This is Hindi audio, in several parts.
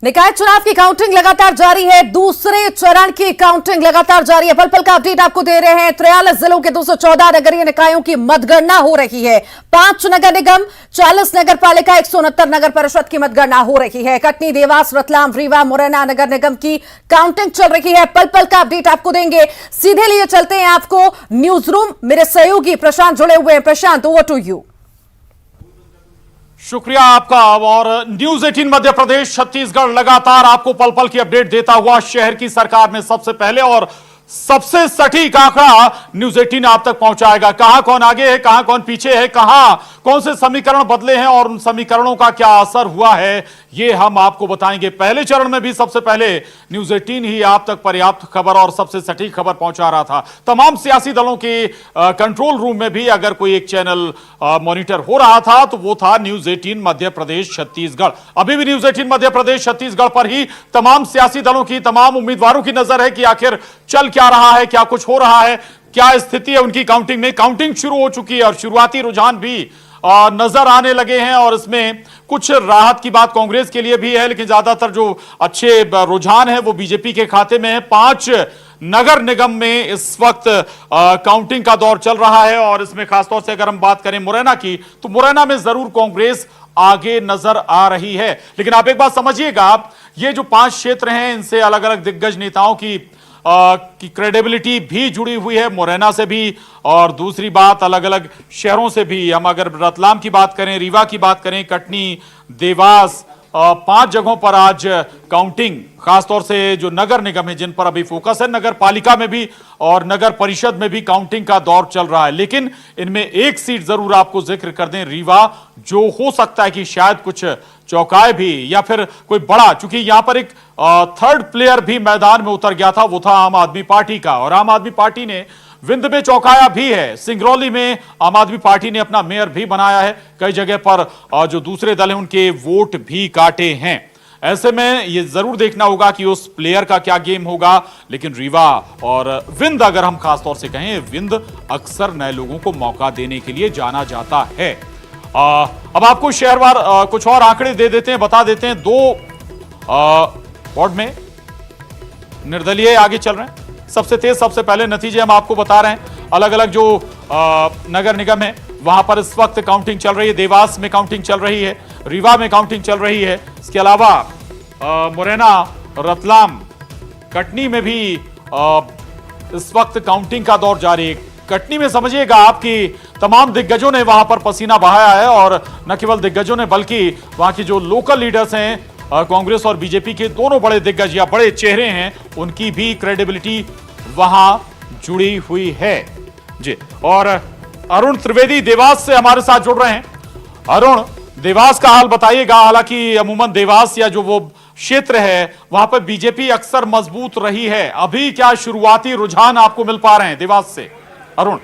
निकाय चुनाव की काउंटिंग लगातार जारी है। दूसरे चरण की काउंटिंग लगातार जारी है। पल पल का अपडेट आपको दे रहे हैं। 43 जिलों के 214 नगरीय निकायों की मतगणना हो रही है। 5 नगर निगम, 40 नगर पालिका, 169 नगर परिषद की मतगणना हो रही है। कटनी, देवास, रतलाम, रीवा, मुरैना नगर निगम की काउंटिंग चल रही है। पल पल का अपडेट आपको देंगे। सीधे लिए चलते हैं आपको न्यूज रूम। मेरे सहयोगी प्रशांत जुड़े हुए हैं। प्रशांत, ओवर टू यू। शुक्रिया आपका। और न्यूज 18 मध्य प्रदेश छत्तीसगढ़ लगातार आपको पल पल की अपडेट देता हुआ शहर की सरकार में सबसे पहले और सबसे सटीक आंकड़ा न्यूज 18 आप तक पहुंचाएगा। कहां कौन आगे है, कहां कौन पीछे है, कहां कौन से समीकरण बदले हैं और उन समीकरणों का क्या असर हुआ है, ये हम आपको बताएंगे। पहले चरण में भी सबसे पहले न्यूज 18 ही आप तक पर्याप्त खबर और सबसे सटीक खबर पहुंचा रहा था। तमाम सियासी दलों के कंट्रोल रूम में भी अगर कोई एक चैनल मॉनिटर हो रहा था तो वो था न्यूज 18 मध्य प्रदेश छत्तीसगढ़। अभी भी न्यूज 18 मध्य प्रदेश छत्तीसगढ़ पर ही तमाम सियासी दलों की, तमाम उम्मीदवारों की नजर है कि आखिर चल क्या रहा है, क्या कुछ हो रहा है, क्या स्थिति है उनकी काउंटिंग में। काउंटिंग शुरू हो चुकी है और शुरुआती रुझान भी नजर आने लगे हैं और इसमें कुछ राहत की बात कांग्रेस के लिए भी है, लेकिन ज्यादातर जो अच्छे रुझान है वो बीजेपी के खाते में है। 5 नगर निगम में इस वक्त काउंटिंग का दौर चल रहा है और इसमें खासतौर से अगर हम बात करें मुरैना की, तो मुरैना में जरूर कांग्रेस आगे नजर आ रही है। लेकिन आप एक बात समझिएगा, ये जो 5 क्षेत्र हैं इनसे अलग अलग दिग्गज नेताओं की क्रेडिबिलिटी भी जुड़ी हुई है, मुरैना से भी और दूसरी बात अलग अलग शहरों से भी। हम अगर रतलाम की बात करें, रीवा की बात करें, कटनी, देवास, 5 जगहों पर आज काउंटिंग, खासतौर से जो नगर निगम है जिन पर अभी फोकस है, नगर पालिका में भी और नगर परिषद में भी काउंटिंग का दौर चल रहा है। लेकिन इनमें एक सीट जरूर आपको जिक्र कर दें, रीवा, जो हो सकता है कि शायद कुछ चौकाए भी या फिर कोई बड़ा, चूंकि यहां पर एक थर्ड प्लेयर भी मैदान में उतर गया था, वो था आम आदमी पार्टी का, और आम आदमी पार्टी ने विंध्य में चौकाया भी है। सिंगरौली में आम आदमी पार्टी ने अपना मेयर भी बनाया है। कई जगह पर जो दूसरे दल हैं उनके वोट भी काटे हैं। ऐसे में ये जरूर देखना होगा कि उस प्लेयर का क्या गेम होगा। लेकिन रीवा और विंध्य, अगर हम खासतौर से कहें, विंध्य अक्सर नए लोगों को मौका देने के लिए जाना जाता है। अब आपको शहरवार कुछ और आंकड़े दे देते हैं, बता देते हैं। 2 वार्ड में निर्दलीय आगे चल रहे हैं। सबसे तेज, सबसे पहले नतीजे हम आपको बता रहे हैं। अलग अलग जो नगर निगम है वहां पर इस वक्त काउंटिंग चल रही है। देवास में काउंटिंग चल रही है, रीवा में काउंटिंग चल रही है। इसके अलावा मुरैना, रतलाम, कटनी में भी इस वक्त काउंटिंग का दौर जारी है। कटनी में समझिएगा आपकी तमाम दिग्गजों ने वहां पर पसीना बहाया है और न केवल दिग्गजों ने बल्कि वहां की जो लोकल लीडर्स हैं, कांग्रेस और बीजेपी के दोनों बड़े दिग्गज या बड़े चेहरे हैं, उनकी भी क्रेडिबिलिटी वहां जुड़ी हुई है जी। और अरुण त्रिवेदी देवास से हमारे साथ जुड़ रहे हैं। अरुण, देवास का हाल बताइएगा। हालांकि अमूमन देवास या जो वो क्षेत्र है वहां पर बीजेपी अक्सर मजबूत रही है। अभी क्या शुरुआती रुझान आपको मिल पा रहे हैं देवास से, अरुण?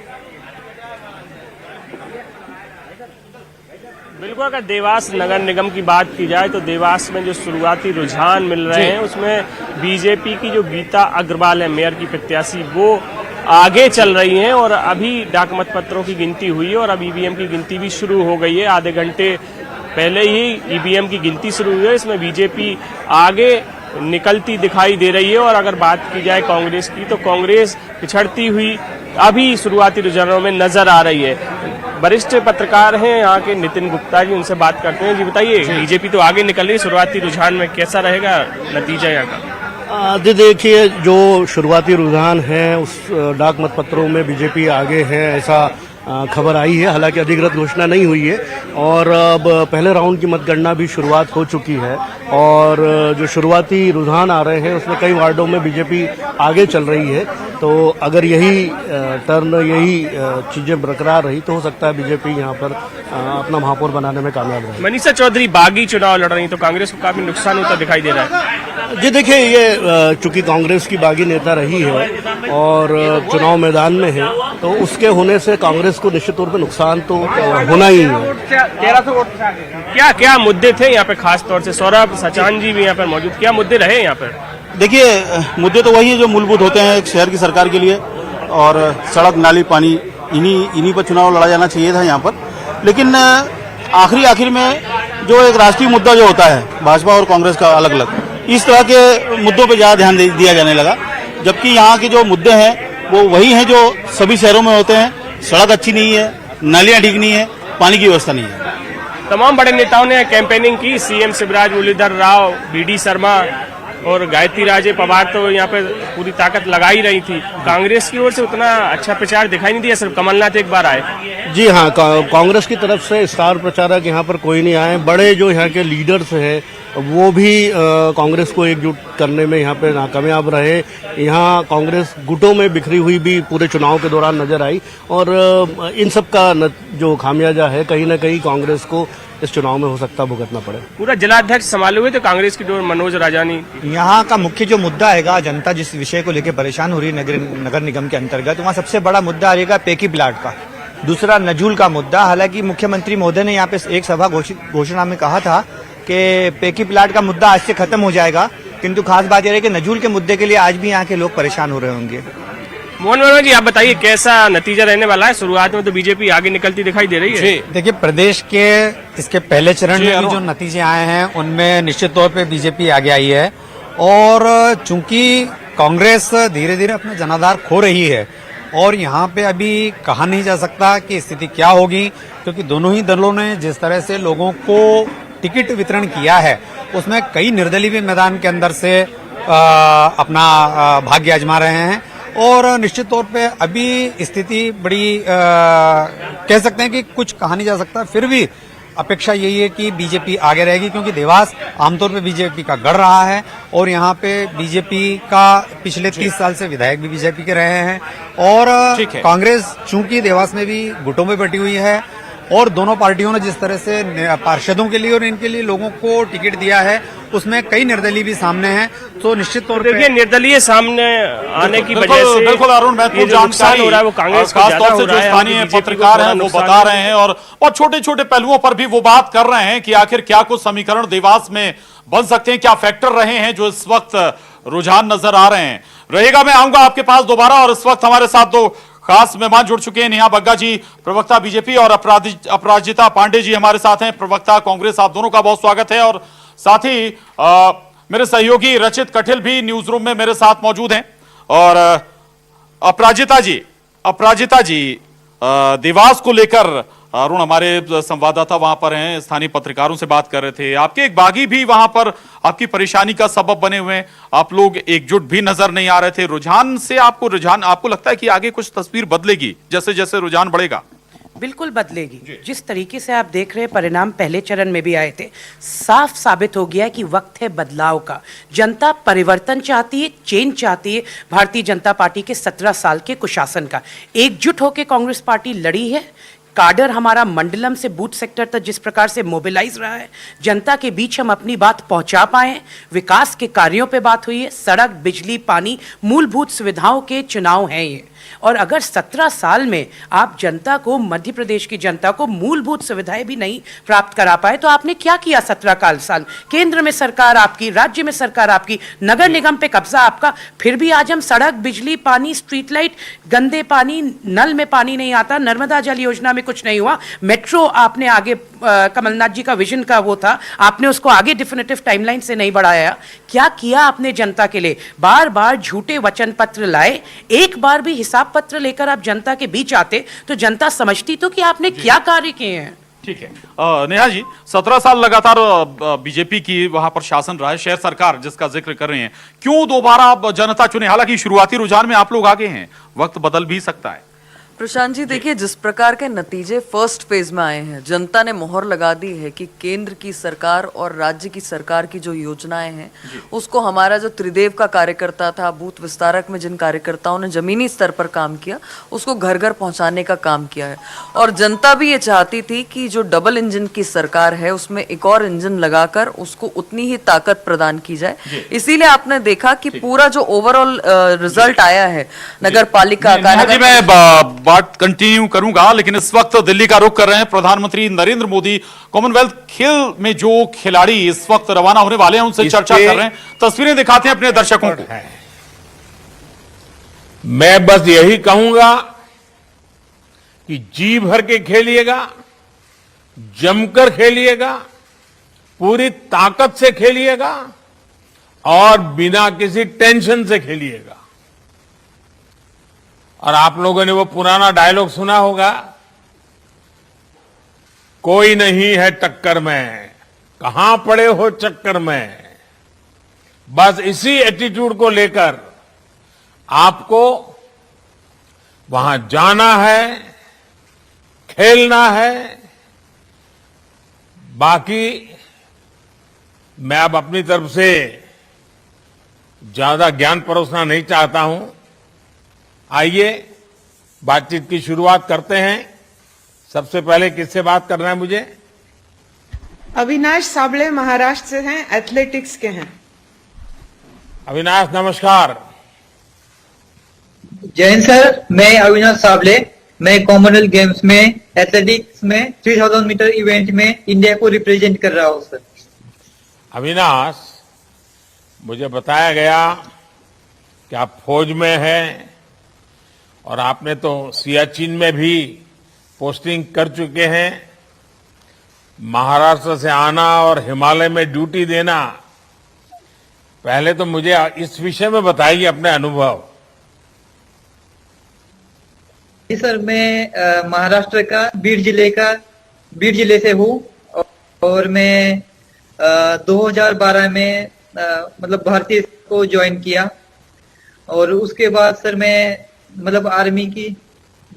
बिल्कुल, अगर देवास नगर निगम की बात की जाए तो देवास में जो शुरुआती रुझान मिल रहे हैं उसमें बीजेपी की जो गीता अग्रवाल है, मेयर की प्रत्याशी, वो आगे चल रही हैं। और अभी डाक मत पत्रों की गिनती हुई है और अब ईवीएम की गिनती भी शुरू हो गई है। आधे घंटे पहले ही ईवीएम की गिनती शुरू हुई है। इसमें बीजेपी आगे निकलती दिखाई दे रही है। और अगर बात की जाए कांग्रेस की, तो कांग्रेस पिछड़ती हुई अभी शुरुआती रुझानों में नजर आ रही है। वरिष्ठ पत्रकार हैं यहाँ के नितिन गुप्ता जी, उनसे बात करते हैं। जी बताइए, बीजेपी तो आगे निकल रही है, शुरुआती रुझान में कैसा रहेगा नतीजा यहाँ का? जी देखिए, जो शुरुआती रुझान है उस डाक मत पत्रों में बीजेपी आगे है, ऐसा खबर आई है। हालांकि अधिकृत घोषणा नहीं हुई है और अब पहले राउंड की मतगणना भी शुरुआत हो चुकी है और जो शुरुआती रुझान आ रहे हैं उसमें कई वार्डों में बीजेपी आगे चल रही है। तो अगर यही यही चीजें बरकरार रही तो हो सकता है बीजेपी यहाँ पर अपना महापौर बनाने में कामयाब रहे। मनीषा चौधरी बागी चुनाव लड़ रही तो कांग्रेस को काफी नुकसान होता दिखाई दे रहा है। जी देखिए, ये चूंकि कांग्रेस की बागी नेता रही है और चुनाव मैदान में है, तो उसके होने से कांग्रेस को निश्चित तौर पर नुकसान तो होना ही है। 1300 वोट क्या क्या मुद्दे थे यहाँ पे? खास तौर से सौरभ सचान जी भी यहाँ पर मौजूद, क्या मुद्दे रहे यहाँ पर? देखिए, मुद्दे तो वही है जो मूलभूत होते हैं एक शहर की सरकार के लिए। और सड़क नाली पानी इन्हीं पर चुनाव लड़ा जाना चाहिए था यहाँ पर। लेकिन आखिर में जो एक राष्ट्रीय मुद्दा जो होता है भाजपा और कांग्रेस का अलग अलग, इस तरह के मुद्दों पर ज़्यादा ध्यान दिया जाने लगा, जबकि यहाँ के जो मुद्दे हैं वो वही हैं जो सभी शहरों में होते हैं। सड़क अच्छी नहीं है, नालियाँ ठीक नहीं है, पानी की व्यवस्था नहीं है। तमाम बड़े नेताओं ने कैंपेनिंग की, सीएम शिवराज मुरलीधर राव, बीडी शर्मा और गायत्री राजे पवार तो यहाँ पे पूरी ताकत लगा ही रही थी। कांग्रेस की ओर से उतना अच्छा प्रचार दिखाई नहीं दिया, सिर्फ कमलनाथ एक बार आए। जी हाँ, कांग्रेस की तरफ से स्टार प्रचारक यहाँ पर कोई नहीं आए। बड़े जो यहाँ के लीडर्स हैं वो भी कांग्रेस को एकजुट करने में यहाँ पे नाकामयाब रहे। यहाँ कांग्रेस गुटों में बिखरी हुई भी पूरे चुनाव के दौरान नजर आई और इन सब का जो खामियाजा है कहीं ना कहीं कांग्रेस को इस चुनाव में हो सकता भुगतना पड़े। पूरा जिलाध्यक्ष संभाले हुए थे कांग्रेस की डोर मनोज राजानी। यहाँ का मुख्य जो मुद्दा है, जनता जिस विषय को लेकर परेशान हो रही है नगर निगम के अंतर्गत, वहाँ सबसे बड़ा मुद्दा रहेगा पेकी प्लाट का। दूसरा नजूल का मुद्दा। हालांकि मुख्यमंत्री महोदय ने यहाँ पे एक सभा घोषणा में कहा था कि पेकी प्लाट का मुद्दा आज से खत्म हो जाएगा, किंतु खास बात यह है कि नजूल के मुद्दे के लिए आज भी यहाँ के लोग परेशान हो रहे होंगे। मोहन वर्मा जी, आप बताइए कैसा नतीजा रहने वाला है? शुरुआत में तो बीजेपी आगे निकलती दिखाई दे रही है। देखिए, प्रदेश के इसके पहले चरण में भी जो नतीजे आए हैं उनमें निश्चित तौर पे बीजेपी आगे आई है और चूंकि कांग्रेस धीरे धीरे अपना जनाधार खो रही है और यहाँ पे अभी कहा नहीं जा सकता कि स्थिति क्या होगी, क्योंकि दोनों ही दलों ने जिस तरह से लोगों को टिकट वितरण किया है उसमें कई निर्दलीय भी मैदान के अंदर से अपना भाग्य आजमा रहे हैं और निश्चित तौर पे अभी स्थिति बड़ी कह सकते हैं कि कुछ कहा नहीं जा सकता। फिर भी अपेक्षा यही है कि बीजेपी आगे रहेगी, क्योंकि देवास आमतौर पे बीजेपी का गढ़ रहा है और यहाँ पे बीजेपी का पिछले 30 साल से विधायक भी बीजेपी के रहे हैं और कांग्रेस चूंकि देवास में भी गुटों में बटी हुई है और दोनों पार्टियों ने जिस तरह से पार्षदों के लिए और इनके लिए लोगों को टिकट दिया है उसमें कई निर्दलीय भी सामने हैं, तो निश्चित तौर पे देखिए निर्दलीय सामने आने की वजह से बिल्कुल अरुण, महत्वपूर्ण जानकारी हो रहा है वो कांग्रेस को खासतौर से जो स्थानीय पत्रकार हैं वो बता रहे हैं और छोटे छोटे पहलुओं पर भी वो बात कर रहे हैं कि आखिर क्या कुछ समीकरण देवास में बन सकते हैं, क्या फैक्टर रहे हैं जो इस वक्त रुझान नजर आ रहे हैं। रहेगा, मैं आऊंगा आपके पास दोबारा और इस वक्त हमारे साथ दो खास मेहमान जुड़ चुके हैं। नेहा बग्गा जी, प्रवक्ता बीजेपी, और अपराजिता पांडे जी हमारे साथ हैं, प्रवक्ता कांग्रेस। आप दोनों का बहुत स्वागत है। और साथ ही मेरे सहयोगी रचित कठिल भी न्यूज रूम में मेरे साथ मौजूद हैं। और अपराजिता जी देवास को लेकर अरुण हमारे संवाददाता वहां पर हैं, स्थानीय पत्रकारों से बात कर रहे थे। आपके एक बागी भी वहां पर आपकी परेशानी का सबब बने हुए हैं, आप लोग एकजुट भी नजर नहीं आ रहे थे। रुझान से आपको लगता है कि आगे कुछ तस्वीर बदलेगी जैसे जैसे रुझान बढ़ेगा? बिल्कुल बदलेगी। जिस तरीके से आप देख रहे हैं परिणाम पहले चरण में भी आए थे, साफ साबित हो गया कि वक्त है बदलाव का। जनता परिवर्तन चाहती है, चेंज चाहती है। भारतीय जनता पार्टी के 17 साल के कुशासन का एकजुट होकर कांग्रेस पार्टी लड़ी है। काडर हमारा मंडलम से बूथ सेक्टर तक जिस प्रकार से मोबिलाइज रहा है, जनता के बीच हम अपनी बात पहुंचा पाए। विकास के कार्यों पे बात हुई है, सड़क, बिजली, पानी, मूलभूत सुविधाओं के चुनाव हैं ये। और अगर 17 साल में आप जनता को, मध्य प्रदेश की जनता को मूलभूत सुविधाएं भी नहीं प्राप्त करा पाए तो आपने क्या किया 17 साल? केंद्र में सरकार आपकी, राज्य में सरकार आपकी, नगर निगम पे कब्जा आपका, फिर भी आज हम सड़क, बिजली, पानी, स्ट्रीट लाइट, गंदे पानी, नल में पानी नहीं आता, नर्मदा जल योजना में कुछ नहीं हुआ, मेट्रो आपने आगे कमलनाथ जी का विजन का वो था, आपने उसको आगे डिफिनेटिव टाइमलाइन से नहीं बढ़ाया। क्या किया आपने जनता के लिए? बार बार झूठे वचन पत्र लाए, एक बार भी हिसाब पत्र लेकर आप जनता के बीच आते तो जनता समझती तो कि आपने क्या कार्य किए हैं। ठीक है नेहा जी, 17 साल लगातार बीजेपी की वहां पर शासन रहा है, शहर सरकार जिसका जिक्र कर रहे हैं, क्यों दोबारा आप जनता चुने? हालांकि शुरुआती रुझान में आप लोग आगे हैं, वक्त बदल भी सकता है। प्रशांत जी, देखिए जिस प्रकार के नतीजे फर्स्ट फेज में आए हैं, जनता ने मोहर लगा दी है कि केंद्र की सरकार और राज्य की सरकार की जो योजनाएं हैं उसको हमारा जो त्रिदेव का कार्यकर्ता था, बूथ विस्तारक में जिन कार्यकर्ताओं ने जमीनी स्तर पर काम किया उसको घर घर पहुंचाने का काम किया है। और जनता भी ये चाहती थी कि जो डबल इंजन की सरकार है उसमें एक और इंजन लगाकर उसको उतनी ही ताकत प्रदान की जाए। इसीलिए आपने देखा कि पूरा जो ओवरऑल रिजल्ट आया है नगर पालिका का, बात कंटिन्यू करूंगा, लेकिन इस वक्त दिल्ली का रुख कर रहे हैं प्रधानमंत्री नरेंद्र मोदी। कॉमनवेल्थ खेल में जो खिलाड़ी इस वक्त रवाना होने वाले हैं उनसे चर्चा कर रहे हैं, तस्वीरें दिखाते हैं अपने दर्शकों को। मैं बस यही कहूंगा कि जी भर के खेलिएगा, जमकर खेलिएगा, पूरी ताकत से खेलिएगा और बिना किसी टेंशन से खेलिएगा। और आप लोगों ने वो पुराना डायलॉग सुना होगा, कोई नहीं है टक्कर में, कहां पड़े हो चक्कर में। बस इसी एटीट्यूड को लेकर आपको वहां जाना है, खेलना है। बाकी मैं अब अपनी तरफ से ज्यादा ज्ञान परोसना नहीं चाहता हूं। आइए बातचीत की शुरुआत करते हैं। सबसे पहले किससे बात करना है मुझे? अविनाश साबले महाराष्ट्र से हैं, एथलेटिक्स के हैं। अविनाश नमस्कार। जैन सर, मैं अविनाश साबले, मैं कॉमनवेल्थ गेम्स में एथलेटिक्स में 3000 मीटर इवेंट में इंडिया को रिप्रेजेंट कर रहा हूं सर। अविनाश, मुझे बताया गया कि आप फौज में हैं और आपने तो सियाचिन में भी पोस्टिंग कर चुके हैं। महाराष्ट्र से आना और हिमालय में ड्यूटी देना, पहले तो मुझे इस विषय में बताइए अपने अनुभव। जी सर, मैं महाराष्ट्र का बीड जिले से हूँ और मैं 2012 में मतलब भारतीय को ज्वाइन किया और उसके बाद सर मैं मतलब आर्मी की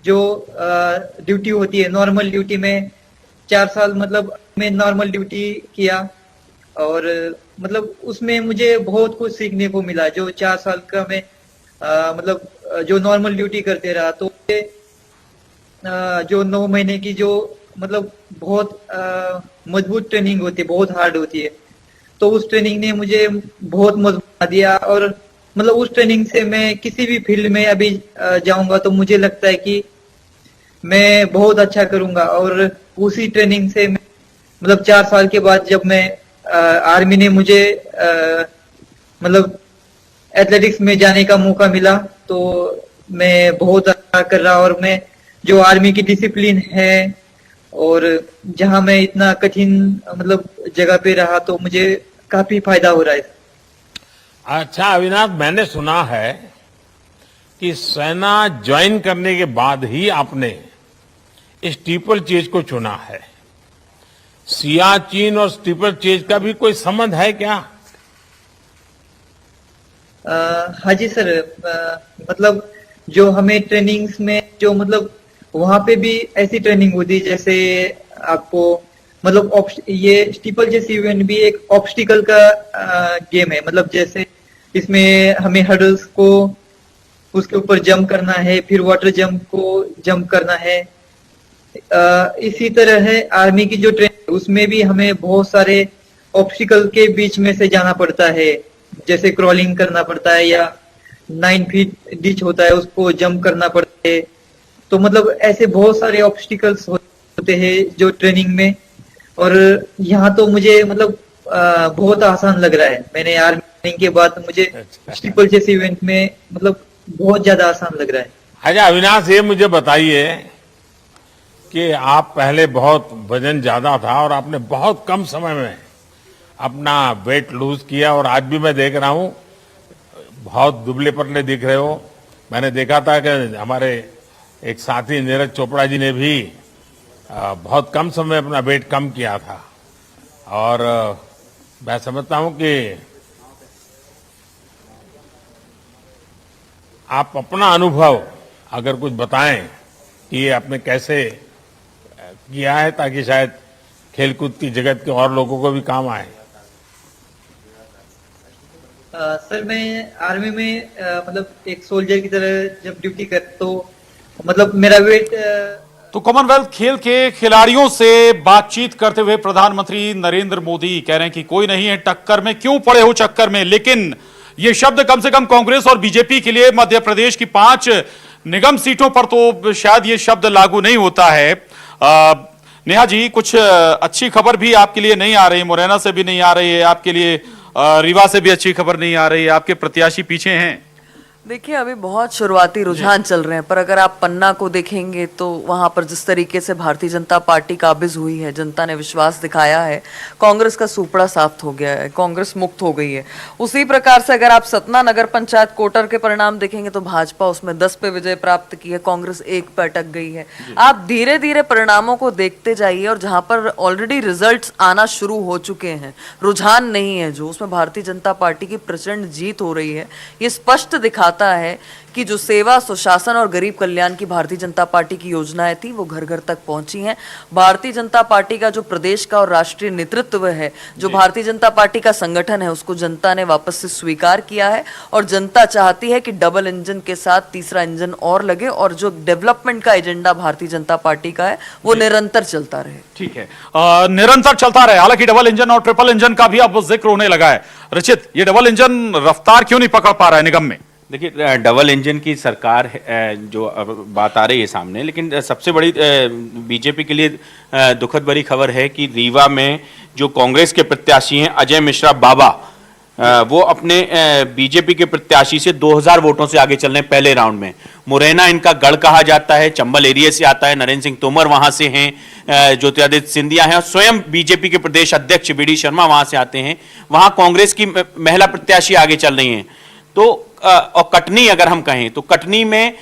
जो ड्यूटी होती है, नॉर्मल ड्यूटी में 4 साल मतलब मैं नॉर्मल ड्यूटी किया और मतलब उसमें मुझे बहुत कुछ सीखने को मिला। जो 4 साल का मैं मतलब जो नॉर्मल ड्यूटी करते रहा, तो जो 9 महीने की जो मतलब बहुत मजबूत ट्रेनिंग होती है, बहुत हार्ड होती है, तो उस ट्रेनिंग ने मुझे बहुत मजबूत बना दिया और मतलब उस ट्रेनिंग से मैं किसी भी फील्ड में अभी जाऊंगा तो मुझे लगता है कि मैं बहुत अच्छा करूंगा। और उसी ट्रेनिंग से मतलब 4 साल के बाद जब मैं आर्मी ने मुझे मतलब एथलेटिक्स में जाने का मौका मिला तो मैं बहुत अच्छा कर रहा और मैं जो आर्मी की डिसिप्लिन है और जहां मैं इतना कठिन मतलब जगह पे रहा तो मुझे काफी फायदा हो रहा है। अच्छा अविनाश, मैंने सुना है कि सेना ज्वाइन करने के बाद ही आपने स्टीपल चेज को चुना है। सियाचिन और स्टीपल चेज का भी कोई संबंध है क्या? हाँ जी सर, मतलब जो हमें ट्रेनिंग्स में जो मतलब वहां पे भी ऐसी ट्रेनिंग होती है जैसे आपको मतलब ये स्टीपल जैसी इवेंट भी एक ऑब्स्टिकल का गेम है। मतलब जैसे इसमें हमें हर्डल्स को उसके ऊपर जंप करना है, फिर वाटर जंप को जंप करना है। इसी तरह है आर्मी की जो ट्रेनिंग, उसमें भी हमें बहुत सारे ऑब्स्टिकल के बीच में से जाना पड़ता है, जैसे क्रॉलिंग करना पड़ता है या 9 फीट डिच होता है उसको जंप करना पड़ता है। तो मतलब ऐसे बहुत सारे ऑब्स्टिकल्स होते हैं जो ट्रेनिंग में, और यहाँ तो मुझे मतलब बहुत आसान लग रहा है। मैंने आर्मी ट्रेनिंग के बाद मुझे स्टीपल जैसे इवेंट में मतलब बहुत ज्यादा आसान लग रहा है। अच्छा अविनाश, ये मुझे बताइए कि आप पहले बहुत वजन ज्यादा था और आपने बहुत कम समय में अपना वेट लूज किया और आज भी मैं देख रहा हूं बहुत दुबले पतले दिख रहे हो। मैंने देखा था कि हमारे एक साथी नीरज चोपड़ा जी ने भी बहुत कम समय में अपना वेट कम किया था और मैं समझता हूं कि आप अपना अनुभव अगर कुछ बताएं कि ये आपने कैसे किया है ताकि शायद खेलकूद की जगत के और लोगों को भी काम आए। सर मैं आर्मी में मतलब एक सोल्जर की तरह जब ड्यूटी कर तो मतलब मेरा वेट तो कॉमनवेल्थ खेल के खिलाड़ियों से बातचीत करते हुए प्रधानमंत्री नरेंद्र मोदी कह रहे हैं कि कोई नहीं है टक्कर में, क्यों पड़े हो चक्कर में। लेकिन ये शब्द कम से कम कांग्रेस और बीजेपी के लिए मध्य प्रदेश की 5 निगम सीटों पर तो शायद ये शब्द लागू नहीं होता है। नेहा जी, कुछ अच्छी खबर भी आपके लिए नहीं आ रही, मुरैना से भी नहीं आ रही है आपके लिए, रीवा से भी अच्छी खबर नहीं आ रही है, आपके प्रत्याशी पीछे हैं। देखिए अभी बहुत शुरुआती रुझान चल रहे हैं, पर अगर आप पन्ना को देखेंगे तो वहां पर जिस तरीके से भारतीय जनता पार्टी काबिज हुई है, जनता ने विश्वास दिखाया है, कांग्रेस का सुपड़ा साफ हो गया है, कांग्रेस मुक्त हो गई है। उसी प्रकार से अगर आप सतना नगर पंचायत कोटर के परिणाम देखेंगे तो भाजपा उसमें 10 पे विजय प्राप्त की है, कांग्रेस 1 पे अटक गई है। आप धीरे धीरे परिणामों को देखते जाइए, और जहां पर ऑलरेडी रिजल्ट्स आना शुरू हो चुके हैं, रुझान नहीं है जो, उसमें भारतीय जनता पार्टी की प्रचंड जीत हो रही है। ये स्पष्ट दिखाता है कि जो सेवा, सुशासन और गरीब कल्याण की भारतीय जनता पार्टी की योजनाएं थी वो घर घर तक पहुंची हैं। भारतीय जनता पार्टी का जो प्रदेश का और राष्ट्रीय नेतृत्व है, जो भारतीय जनता पार्टी का संगठन है, उसको जनता ने वापस से स्वीकार किया है, और जनता चाहती है कि डबल इंजन के साथ तीसरा इंजन और लगे, और जो डेवलपमेंट का एजेंडा भारतीय जनता पार्टी का है वो निरंतर चलता रहे। ठीक है, निरंतर चलता रहे। हालांकि डबल इंजन और ट्रिपल इंजन का भी अब जिक्र होने लगा है। रचित, ये डबल इंजन रफ्तार क्यों नहीं पकड़ पा रहा है निगम में? देखिए, डबल इंजन की सरकार जो अब बात आ रही है सामने, लेकिन सबसे बड़ी बीजेपी के लिए दुखद भरी खबर है कि रीवा में जो कांग्रेस के प्रत्याशी हैं अजय मिश्रा बाबा, वो अपने बीजेपी के प्रत्याशी से 2000 वोटों से आगे चल रहे हैं पहले राउंड में। मुरैना इनका गढ़ कहा जाता है, चंबल एरिया से आता है, नरेंद्र सिंह तोमर वहां से हैं, ज्योतिरादित्य सिंधिया हैं, और स्वयं बीजेपी के प्रदेश अध्यक्ष बीडी शर्मा वहां से आते हैं। वहां कांग्रेस की महिला प्रत्याशी आगे चल रही हैं। तो और कटनी अगर हम कहें तो कटनी में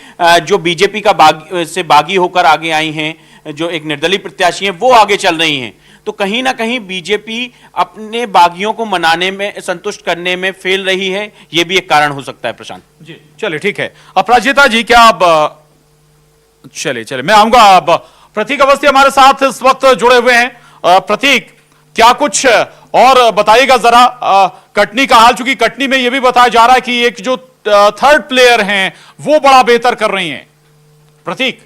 जो बीजेपी का बागी होकर आगे आई हैं, जो एक निर्दलीय प्रत्याशी हैं, वो आगे चल रही हैं। तो कहीं ना कहीं बीजेपी अपने बागियों को मनाने में, संतुष्ट करने में फेल रही है। यह भी एक कारण हो सकता है। प्रशांत जी, चलिए ठीक है। अपराजिता जी, क्या अब चलिए मैं आऊंगा। अब प्रतीक अवस्थी हमारे साथ इस वक्त जुड़े हुए हैं। प्रतीक, क्या कुछ और बताइएगा जरा कटनी का हाल, चूंकि कटनी में यह भी बताया जा रहा है कि एक जो थर्ड प्लेयर हैं वो बड़ा बेहतर कर रही हैं। प्रतीक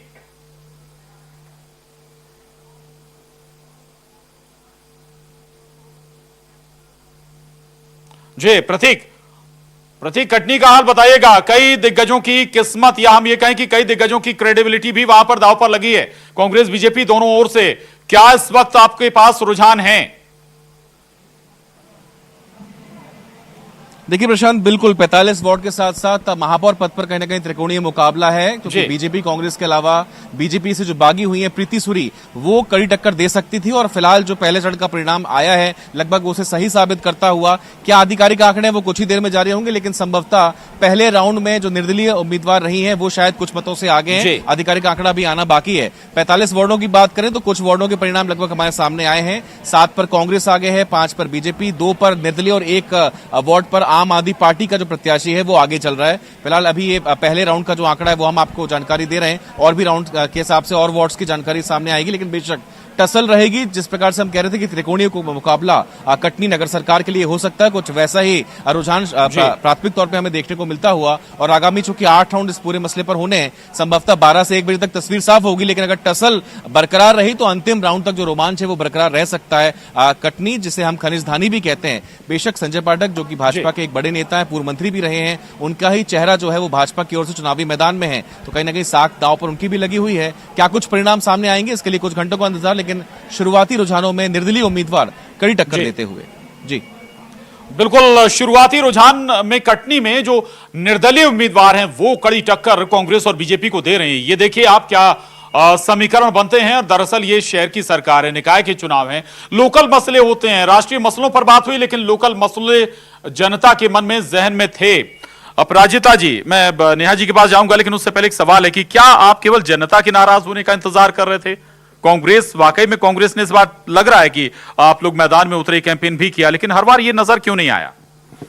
जी, प्रतीक कटनी का हाल बताइएगा। कई दिग्गजों की किस्मत, या हम ये कहें कि कई दिग्गजों की क्रेडिबिलिटी भी वहां पर दांव पर लगी है, कांग्रेस बीजेपी दोनों ओर से। क्या इस वक्त आपके पास रुझान है? देखिए प्रशांत, बिल्कुल 45 वार्ड के साथ साथ महापौर पद पर कहीं ना कहीं त्रिकोणीय मुकाबला है, क्योंकि बीजेपी कांग्रेस के अलावा बीजेपी से जो बागी हुई है प्रीति सूरी, वो कड़ी टक्कर दे सकती थी। और फिलहाल जो पहले चरण का परिणाम आया है लगभग उसे सही साबित करता हुआ, क्या आधिकारिक आंकड़े वो कुछ ही देर में जारी होंगे, लेकिन संभवतः पहले राउंड में जो निर्दलीय उम्मीदवार रही है वो शायद कुछ मतों से आगे हैं। आधिकारिक आंकड़ा भी आना बाकी है। 45 वार्डों की बात करें तो कुछ वार्डों के परिणाम लगभग हमारे सामने आए हैं। 7 पर कांग्रेस आगे है, 5 पर बीजेपी, 2 पर निर्दलीय और 1 वार्ड पर आम आदमी पार्टी का जो प्रत्याशी है वो आगे चल रहा है। फिलहाल अभी ये पहले राउंड का जो आंकड़ा है वो हम आपको जानकारी दे रहे हैं, और भी राउंड के हिसाब से और वार्ड्स की जानकारी सामने आएगी, लेकिन बेशक टसल रहेगी। जिस प्रकार से हम कह रहे थे कि त्रिकोणीय मुकाबला कटनी नगर सरकार के लिए हो सकता है, कुछ वैसा ही रुझान प्राथमिक तौर पे हमें देखने को मिलता हुआ। और आगामी चूंकि 8 राउंड इस पूरे मसले पर होने हैं, संभवतः 12 से 1 बजे तक तस्वीर साफ होगी, लेकिन अगर टसल बरकरार रही तो अंतिम राउंड तक जो रोमांच है वो बरकरार रह सकता है। कटनी, जिसे हम खनिजधानी भी कहते हैं, बेशक संजय पाठक जो कि भाजपा के एक बड़े नेता है, पूर्व मंत्री भी रहे हैं, उनका ही चेहरा जो है वो भाजपा की ओर से चुनावी मैदान में है, तो कहीं ना कहीं साख दांव पर उनकी भी लगी हुई है। क्या कुछ परिणाम सामने आएंगे, इसके लिए कुछ घंटों का इंतजार, लेकिन शुरुआती रुझानों में निर्दलीय उम्मीदवार कड़ी टक्कर देते हुए। जी बिल्कुल, शुरुआती रुझान में कटनी में जो निर्दलीय उम्मीदवार हैं वो कड़ी टक्कर कांग्रेस और बीजेपी को दे रहे हैं। ये देखिए आप क्या समीकरण बनते हैं। दरअसल ये शहर की सरकार है, निकाय के चुनाव हैं, लोकल मसले होते हैं। राष्ट्रीय मसलों पर बात हुई, लेकिन लोकल मसले जनता के मन में, जहन में थे। अपराजिता जी, मैं नेहा जी के पास जाऊंगा, लेकिन उससे पहले एक सवाल है कि क्या आप केवल जनता के नाराज होने का इंतजार कर रहे थे? कांग्रेस, वाकई में कांग्रेस ने इस बार लग रहा है कि आप लोग मैदान में उतरे, कैंपेन भी किया, लेकिन हर बार ये नजर क्यों नहीं आया?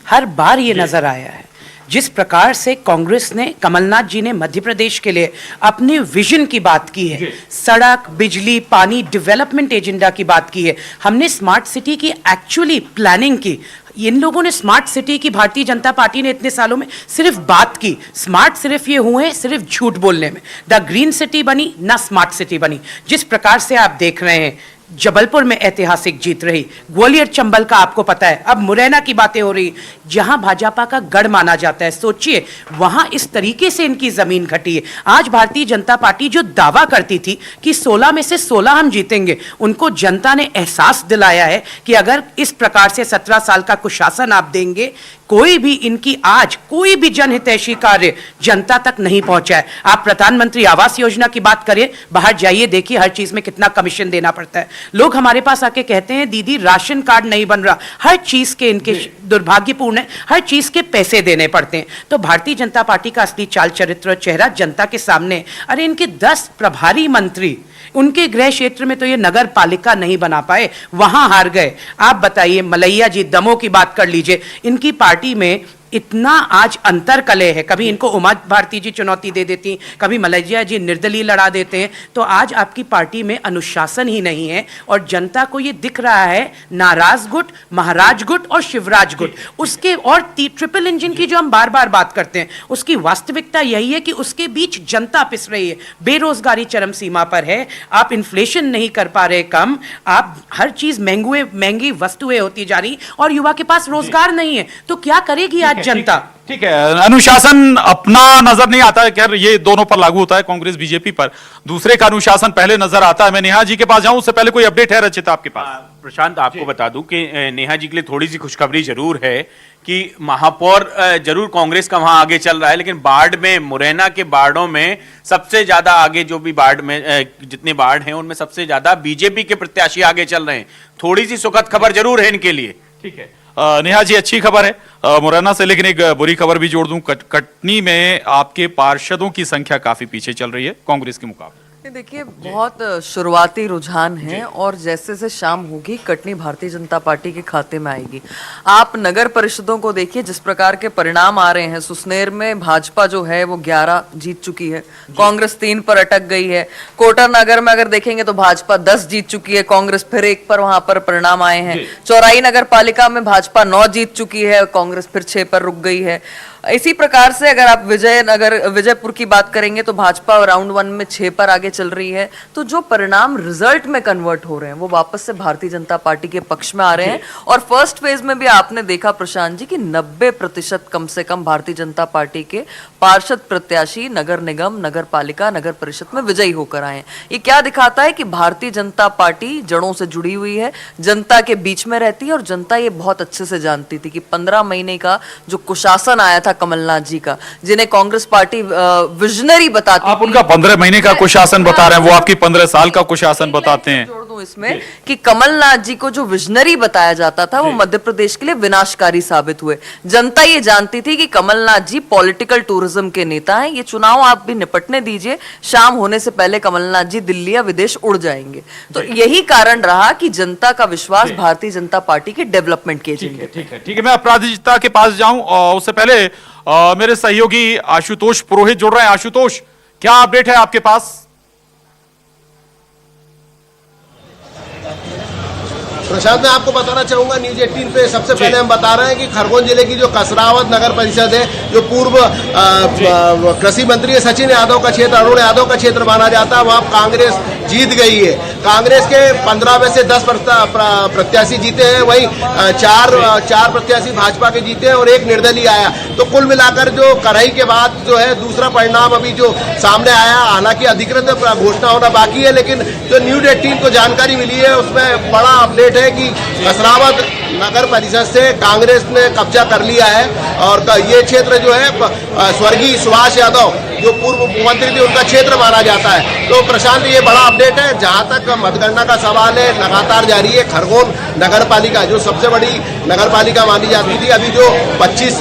हर बार ये नजर आया है। जिस प्रकार से कांग्रेस ने, कमलनाथ जी ने मध्य प्रदेश के लिए अपने विजन की बात की है, सड़क, बिजली, पानी, डेवलपमेंट एजेंडा की बात की है, हमने स्मार्ट सिटी की एक्चुअली प्लानिंग की। इन लोगों ने स्मार्ट सिटी की, भारतीय जनता पार्टी ने इतने सालों में सिर्फ बात की। स्मार्ट सिर्फ ये हुए सिर्फ झूठ बोलने में। द ग्रीन सिटी बनी ना, स्मार्ट सिटी बनी। जिस प्रकार से आप देख रहे हैं जबलपुर में ऐतिहासिक जीत रही, ग्वालियर चंबल का आपको पता है, अब मुरैना की बातें हो रही, जहां भाजपा का गढ़ माना जाता है। सोचिए वहां इस तरीके से इनकी जमीन घटी है। आज भारतीय जनता पार्टी जो दावा करती थी कि 16 में से 16 हम जीतेंगे, उनको जनता ने एहसास दिलाया है कि अगर इस प्रकार से 17 साल का कुशासन आप देंगे, कोई भी इनकी आज कोई भी जनहितैषी कार्य जनता तक नहीं पहुंचा है। आप प्रधानमंत्री आवास योजना की बात करें, बाहर जाइए देखिए हर चीज में कितना कमीशन देना पड़ता है। लोग हमारे पास आके कहते हैं दीदी राशन कार्ड नहीं बन रहा, हर चीज के इनके दुर्भाग्यपूर्ण है, हर चीज के पैसे देने पड़ते हैं। तो भारतीय जनता पार्टी का असली चाल चरित्र चेहरा जनता के सामने। अरे इनके 10 प्रभारी मंत्री उनके गृह क्षेत्र में तो ये नगर पालिका नहीं बना पाए, वहां हार गए। आप बताइए, मलैया जी दमोह की बात कर लीजिए, इनकी पार्टी में इतना आज अंतर कले है। कभी इनको उमा भारती जी चुनौती दे देती, कभी मलैया जी निर्दलीय लड़ा देते हैं। तो आज आपकी पार्टी में अनुशासन ही नहीं है और जनता को ये दिख रहा है नाराज गुट, महाराज गुट और शिवराज गुट। उसके और ट्रिपल इंजन की जो हम बार बार बात करते हैं, उसकी वास्तविकता यही है कि उसके बीच जनता पिस रही है। बेरोजगारी चरम सीमा पर है, आप इन्फ्लेशन नहीं कर पा रहे कम, आप हर चीज महंगी वस्तुएं होती जा रही और युवा के पास रोजगार नहीं है। तो क्या करेगी आज जनता? ठीक है, अनुशासन अपना नजर नहीं आता है। खैर ये दोनों पर लागू होता है, कांग्रेस बीजेपी पर। दूसरे का अनुशासन पहले नजर आता है। मैं नेहा जी के पास जाऊं उससे पहले कोई अपडेट है रचिता आपके पास? प्रशांत, आपको बता दूं कि नेहा जी के लिए थोड़ी सी खुशखबरी जरूर है कि महापौर जरूर कांग्रेस का वहां आगे चल रहा है, लेकिन बाढ़ में, मुरैना के बाढ़ों में सबसे ज्यादा आगे, जो भी बाढ़ में जितने बाढ़ हैं उनमें सबसे ज्यादा बीजेपी के प्रत्याशी आगे चल रहे हैं। थोड़ी सी सुखद खबर जरूर है इनके लिए। ठीक है नेहा जी, अच्छी खबर है मुरैना से, लेकिन एक बुरी खबर भी जोड़ दूं। कटनी में आपके पार्षदों की संख्या काफी पीछे चल रही है कांग्रेस के मुकाबले। देखिए, बहुत शुरुआती रुझान है और जैसे जैसे शाम होगी कटनी भारतीय जनता पार्टी के खाते में आएगी। आप नगर परिषदों को देखिए, जिस प्रकार के परिणाम आ रहे हैं। सुसनेर में भाजपा जो है वो 11 जीत चुकी है, कांग्रेस 3 पर अटक गई है। कोटर नगर में अगर देखेंगे तो भाजपा 10 जीत चुकी है, कांग्रेस फिर 1 पर वहां पर परिणाम आए हैं। चौराई नगर पालिका में भाजपा 9 जीत चुकी है, कांग्रेस फिर 6 पर रुक गई है। इसी प्रकार से अगर आप विजयपुर की बात करेंगे तो भाजपा राउंड 1 में 6 पर आगे चल रही है। तो जो परिणाम रिजल्ट में कन्वर्ट हो रहे हैं वो वापस से भारतीय जनता पार्टी के पक्ष में आ रहे हैं। और फर्स्ट फेज में भी आपने देखा प्रशांत जी कि 90% कम से कम भारतीय जनता पार्टी के पार्षद प्रत्याशी नगर निगम, नगर पालिका, नगर परिषद में विजयी होकर आए हैं। ये क्या दिखाता है कि भारतीय जनता पार्टी जड़ों से जुड़ी हुई है, जनता के बीच में रहती है और जनता ये बहुत अच्छे से जानती थी कि 15 महीने का जो कुशासन आया था कमलनाथ जी का, जिन्हें कांग्रेस पार्टी विजनरी बताती, आप उनका 15 महीने का कुशासन बता रहे हैं, वो आपकी 15 साल का कुशासन बताते हैं। जोड़ दूं इसमें कि कमलनाथ जी को जो विजनरी बताया जाता था वो मध्य प्रदेश के लिए विनाशकारी साबित हुए। जनता ये जानती थी कि कमलनाथ जी पॉलिटिकल टूरिज्म के नेता हैं। ये चुनाव आप भी निपटने दीजिए, शाम होने से पहले कमलनाथ जी दिल्ली या विदेश उड़ जाएंगे। तो यही कारण रहा कि जनता का विश्वास भारतीय जनता पार्टी के डेवलपमेंट के एजेंडे। ठीक है, मैं अपराजिता के पास जाऊं और उससे पहले मेरे सहयोगी आशुतोष पुरोहित जुड़ रहे हैं। आशुतोष, क्या अपडेट है आपके पास? प्रशांत, मैं आपको बताना चाहूंगा न्यूज 18 पे सबसे पहले हम बता रहे हैं कि खरगोन जिले की जो कसरावत नगर परिषद है, जो पूर्व कृषि मंत्री सचिन यादव का क्षेत्र, अरुण यादव का क्षेत्र माना जाता है, वहां कांग्रेस जीत गई है। कांग्रेस के 15 में से 10 प्रत्याशी जीते हैं, वहीं 4 प्रत्याशी भाजपा के जीते हैं और 1 निर्दलीय आया। तो कुल मिलाकर जो कड़ाई के बाद जो है दूसरा परिणाम अभी जो सामने आया, हालांकि अधिकृत घोषणा होना बाकी है, लेकिन जो न्यूज 18 को जानकारी मिली है उसमें बड़ा अपडेट है कि कसरावत नगर परिषद से कांग्रेस ने कब्जा कर लिया है और ये क्षेत्र जो है स्वर्गीय सुभाष यादव जो पूर्व मुख्यमंत्री थे उनका क्षेत्र माना जाता है। तो प्रशांत, ये बड़ा अपडेट है। जहां तक मतगणना का सवाल है, लगातार जारी है। खरगोन नगर पालिका जो सबसे बड़ी नगर पालिका मानी जाती थी, अभी जो 25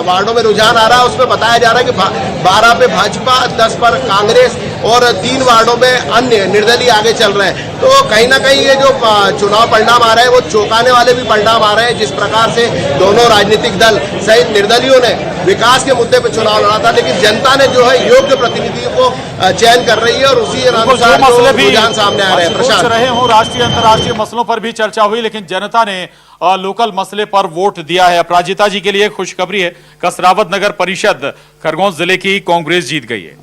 वार्डों में रुझान आ रहा है उसमें बताया जा रहा है कि 12 पे भाजपा, 10 पर कांग्रेस और 3 वार्डों में अन्य निर्दलीय आगे चल रहे हैं। तो कहीं ना कहीं ये जो चुनाव परिणाम आ रहे हैं वो चौंकाने वाले भी परिणाम आ रहे हैं। जिस प्रकार से दोनों राजनीतिक दल सहित निर्दलीयों ने विकास के मुद्दे पर चुनाव लड़ा था, लेकिन जनता ने जो है योग्य प्रतिनिधियों को चयन कर रही है और उसी अनुसार रुझान सामने आ रहे हैं। प्रशांत, रहे हो राष्ट्रीय अंतर्राष्ट्रीय मसलों पर भी चर्चा हुई, लेकिन जनता ने लोकल मसले पर वोट दिया है। अपराजिता जी के लिए खुशखबरी है, कसरावत नगर परिषद खरगोन जिले की कांग्रेस जीत गई है।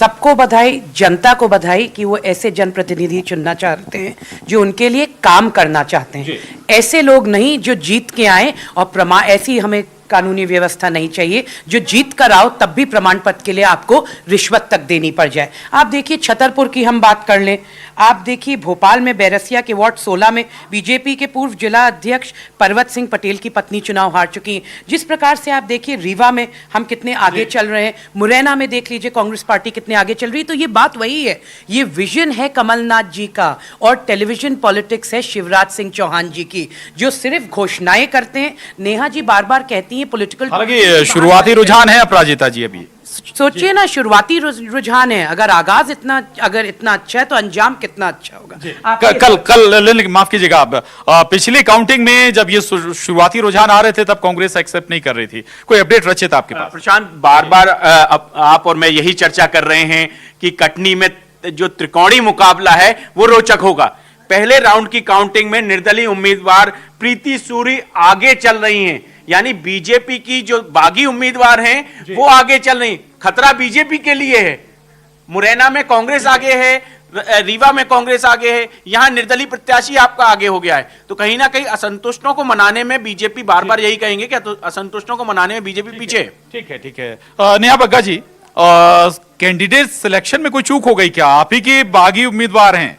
सबको बधाई, जनता को बधाई कि वो ऐसे जनप्रतिनिधि चुनना चाहते हैं जो उनके लिए काम करना चाहते हैं। ऐसे लोग नहीं जो जीत के आए और ऐसी हमें कानूनी व्यवस्था नहीं चाहिए जो जीत कर आओ तब भी प्रमाण पत्र के लिए आपको रिश्वत तक देनी पड़ जाए। आप देखिए छतरपुर की हम बात कर लें, आप देखिए भोपाल में बैरसिया के वार्ड 16 में बीजेपी के पूर्व जिला अध्यक्ष पर्वत सिंह पटेल की पत्नी चुनाव हार चुकी हैं। जिस प्रकार से आप देखिए रीवा में हम कितने आगे चल रहे हैं, मुरैना में देख लीजिए कांग्रेस पार्टी कितने आगे चल रही है। तो ये बात वही है, ये विजन है कमलनाथ जी का और टेलीविजन पॉलिटिक्स है शिवराज सिंह चौहान जी की, जो सिर्फ घोषणाएं करते हैं। नेहा जी बार बार कहती हैं पॉलिटिकल, हालांकि शुरुआती रुझान है अपराजिता जी अभी। सोचिए ना, शुरुआती रुझान है, अगर आगाज इतना अच्छा है तो अंजाम कितना अच्छा होगा। कल माफ कीजिएगा आप, पिछली काउंटिंग में जब ये शुरुआती रुझान आ रहे थे तब कांग्रेस एक्सेप्ट नहीं कर रही थी। कोई अपडेट रचित आपके पास? प्रशांत, बार बार आप और मैं यही चर्चा कर रहे हैं कि कटनी में जो त्रिकोणीय मुकाबला है वो रोचक होगा। पहले राउंड की काउंटिंग में निर्दलीय उम्मीदवार प्रीति सूरी आगे चल रही हैं, यानी बीजेपी की जो बागी उम्मीदवार हैं वो आगे चल रही। खतरा बीजेपी के लिए है। मुरैना में कांग्रेस आगे है, रीवा में कांग्रेस आगे है, यहां निर्दलीय प्रत्याशी आपका आगे हो गया है। तो कहीं ना कहीं असंतुष्टों को मनाने में बीजेपी, बार बार यही कहेंगे कि असंतुष्टों को मनाने में बीजेपी पीछे है। ठीक है। नेहा बग्गा जी, कैंडिडेट सिलेक्शन में कोई चूक हो गई क्या? आप ही के बागी उम्मीदवार हैं।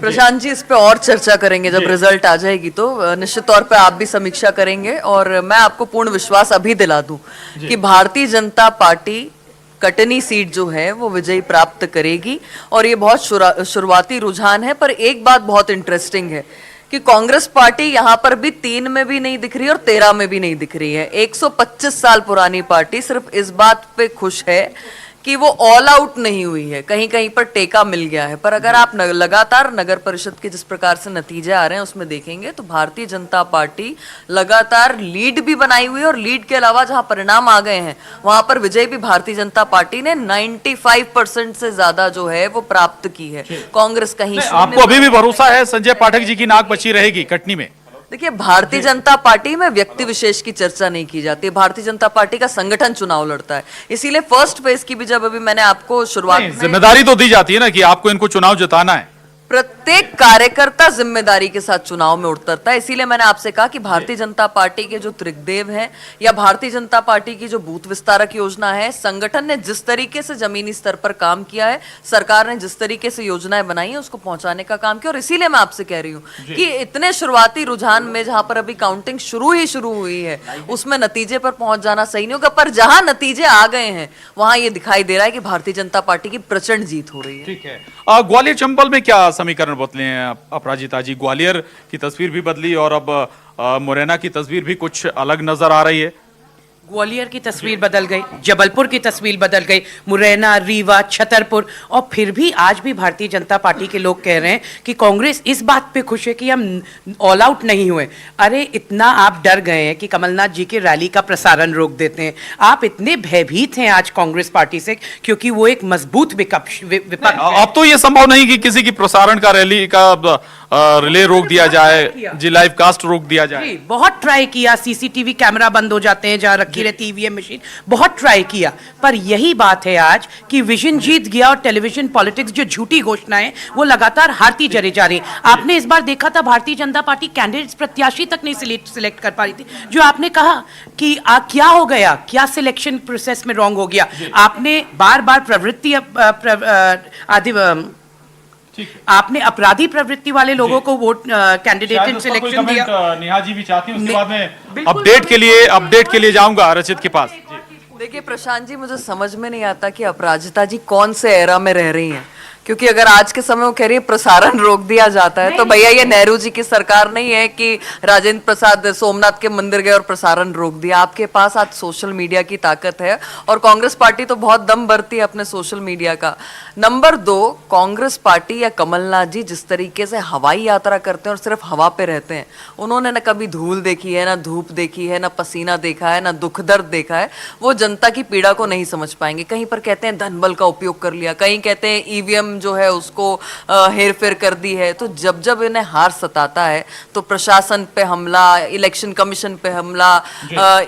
प्रशांत जी, इस पे और चर्चा करेंगे जब रिजल्ट आ जाएगी, तो निश्चित तौर पे आप भी समीक्षा करेंगे। और मैं आपको पूर्ण विश्वास अभी दिला दूं कि भारतीय जनता पार्टी कटनी सीट जो है वो विजय प्राप्त करेगी। और ये बहुत शुरुआती रुझान है, पर एक बात बहुत इंटरेस्टिंग है कि कांग्रेस पार्टी यहाँ पर भी 3 में भी नहीं दिख रही और 13 में भी नहीं दिख रही है। 125 साल पुरानी पार्टी सिर्फ इस बात पे खुश है कि वो ऑल आउट नहीं हुई है, कहीं कहीं पर टेका मिल गया है। पर अगर आप लगातार नगर परिषद के जिस प्रकार से नतीजे आ रहे हैं उसमें देखेंगे तो भारतीय जनता पार्टी लगातार लीड भी बनाई हुई है, और लीड के अलावा जहां परिणाम आ गए हैं वहां पर विजय भी भारतीय जनता पार्टी ने 95% से ज्यादा जो है वो प्राप्त की है। कांग्रेस कहीं, आपको अभी भी भरोसा है संजय पाठक जी की नाक बची रहेगी कटनी में? देखिए, भारतीय जनता पार्टी में व्यक्ति विशेष की चर्चा नहीं की जाती। भारतीय जनता पार्टी का संगठन चुनाव लड़ता है, इसीलिए फर्स्ट फेज की भी जब अभी मैंने आपको शुरुआत में जिम्मेदारी तो दी जाती है ना कि आपको इनको चुनाव जिताना है। प्रत्येक कार्यकर्ता जिम्मेदारी के साथ चुनाव में उतरता है। इसीलिए मैंने आपसे कहा कि भारतीय जनता पार्टी के जो त्रिकदेव हैं या भारतीय जनता पार्टी की जो बूथ विस्तारक योजना है, संगठन ने जिस तरीके से जमीनी स्तर पर काम किया है, सरकार ने जिस तरीके से योजनाएं बनाई है उसको पहुंचाने का काम किया। और इसीलिए मैं आपसे कह रही हूँ कि इतने शुरुआती रुझान में जहां पर अभी काउंटिंग शुरू हुई है उसमें नतीजे पर पहुंच जाना सही नहीं होगा। पर जहां नतीजे आ गए हैं वहां ये दिखाई दे रहा है कि भारतीय जनता पार्टी की प्रचंड जीत हो रही है। ठीक है। ग्वालियर चंबल में क्या समीकरण बदले हैं अपराजिता जी? ग्वालियर की तस्वीर भी बदली और अब मुरैना की तस्वीर भी कुछ अलग नजर आ रही है। ग्वालियर की तस्वीर बदल गई, जबलपुर की तस्वीर बदल गई, मुरैना, रीवा, छतरपुर, और फिर भी आज भी भारतीय जनता पार्टी के लोग कह रहे हैं कि कांग्रेस इस बात पे खुश है कि हम ऑल आउट नहीं हुए। अरे इतना आप डर गए हैं कि कमलनाथ जी के रैली का प्रसारण रोक देते हैं। आप इतने भयभीत हैं आज कांग्रेस पार्टी से क्योंकि वो एक मजबूत विपक्ष। अब तो ये संभव नहीं कि किसी की प्रसारण का रैली का रिले रोक दिया जाए, जी लाइव कास्ट रोक दिया जाए। बहुत ट्राई किया, सीसीटीवी कैमरा बंद हो जाते हैं जहां रखी रहती ईवीएम मशीन, बहुत ट्राई किया। पर यही बात है आज कि विजन जीत गया और टेलीविजन पॉलिटिक्स जो झूठी घोषणाएं वो लगातार हारती चली जा रही। आपने इस बार देखा था भारतीय जनता पार्टी कैंडिडेट्स प्रत्याशी तक नहीं सिलेक्ट कर पा रही थी। जो आपने कहा कि क्या हो गया, क्या सिलेक्शन प्रोसेस में रॉन्ग हो गया, आपने बार बार आपने अपराधी प्रवृत्ति वाले लोगों को वोट कैंडिडेट सिलेक्शन दिया। नेहा जी भी चाहती हैं, उसके बाद में अपडेट के लिए जाऊंगा रचित के पास। देखिए प्रशांत जी, मुझे समझ में नहीं आता कि अपराजिता जी कौन से एरा में रह रही हैं, क्योंकि अगर आज के समय वो कह रही है प्रसारण रोक दिया जाता है तो भैया ये नेहरू जी की सरकार नहीं है कि राजेंद्र प्रसाद सोमनाथ के मंदिर गए और प्रसारण रोक दिया। आपके पास आज सोशल मीडिया की ताकत है और कांग्रेस पार्टी तो बहुत दम भरती है अपने सोशल मीडिया का। नंबर 2, कांग्रेस पार्टी या कमलनाथ जी जिस तरीके से हवाई यात्रा करते हैं और सिर्फ हवा पे रहते हैं, उन्होंने ना कभी धूल देखी है, ना धूप देखी है, ना पसीना देखा है, ना दुख दर्द देखा है। वो जनता की पीड़ा को नहीं समझ पाएंगे। कहीं पर कहते हैं धन बल का उपयोग कर लिया, कहीं कहते हैं ईवीएम ईवीएम जो है उसको हेर फेर कर दी है। तो जब जब इन्हें हार सताता है तो प्रशासन पे हमला, इलेक्शन कमीशन पे हमला,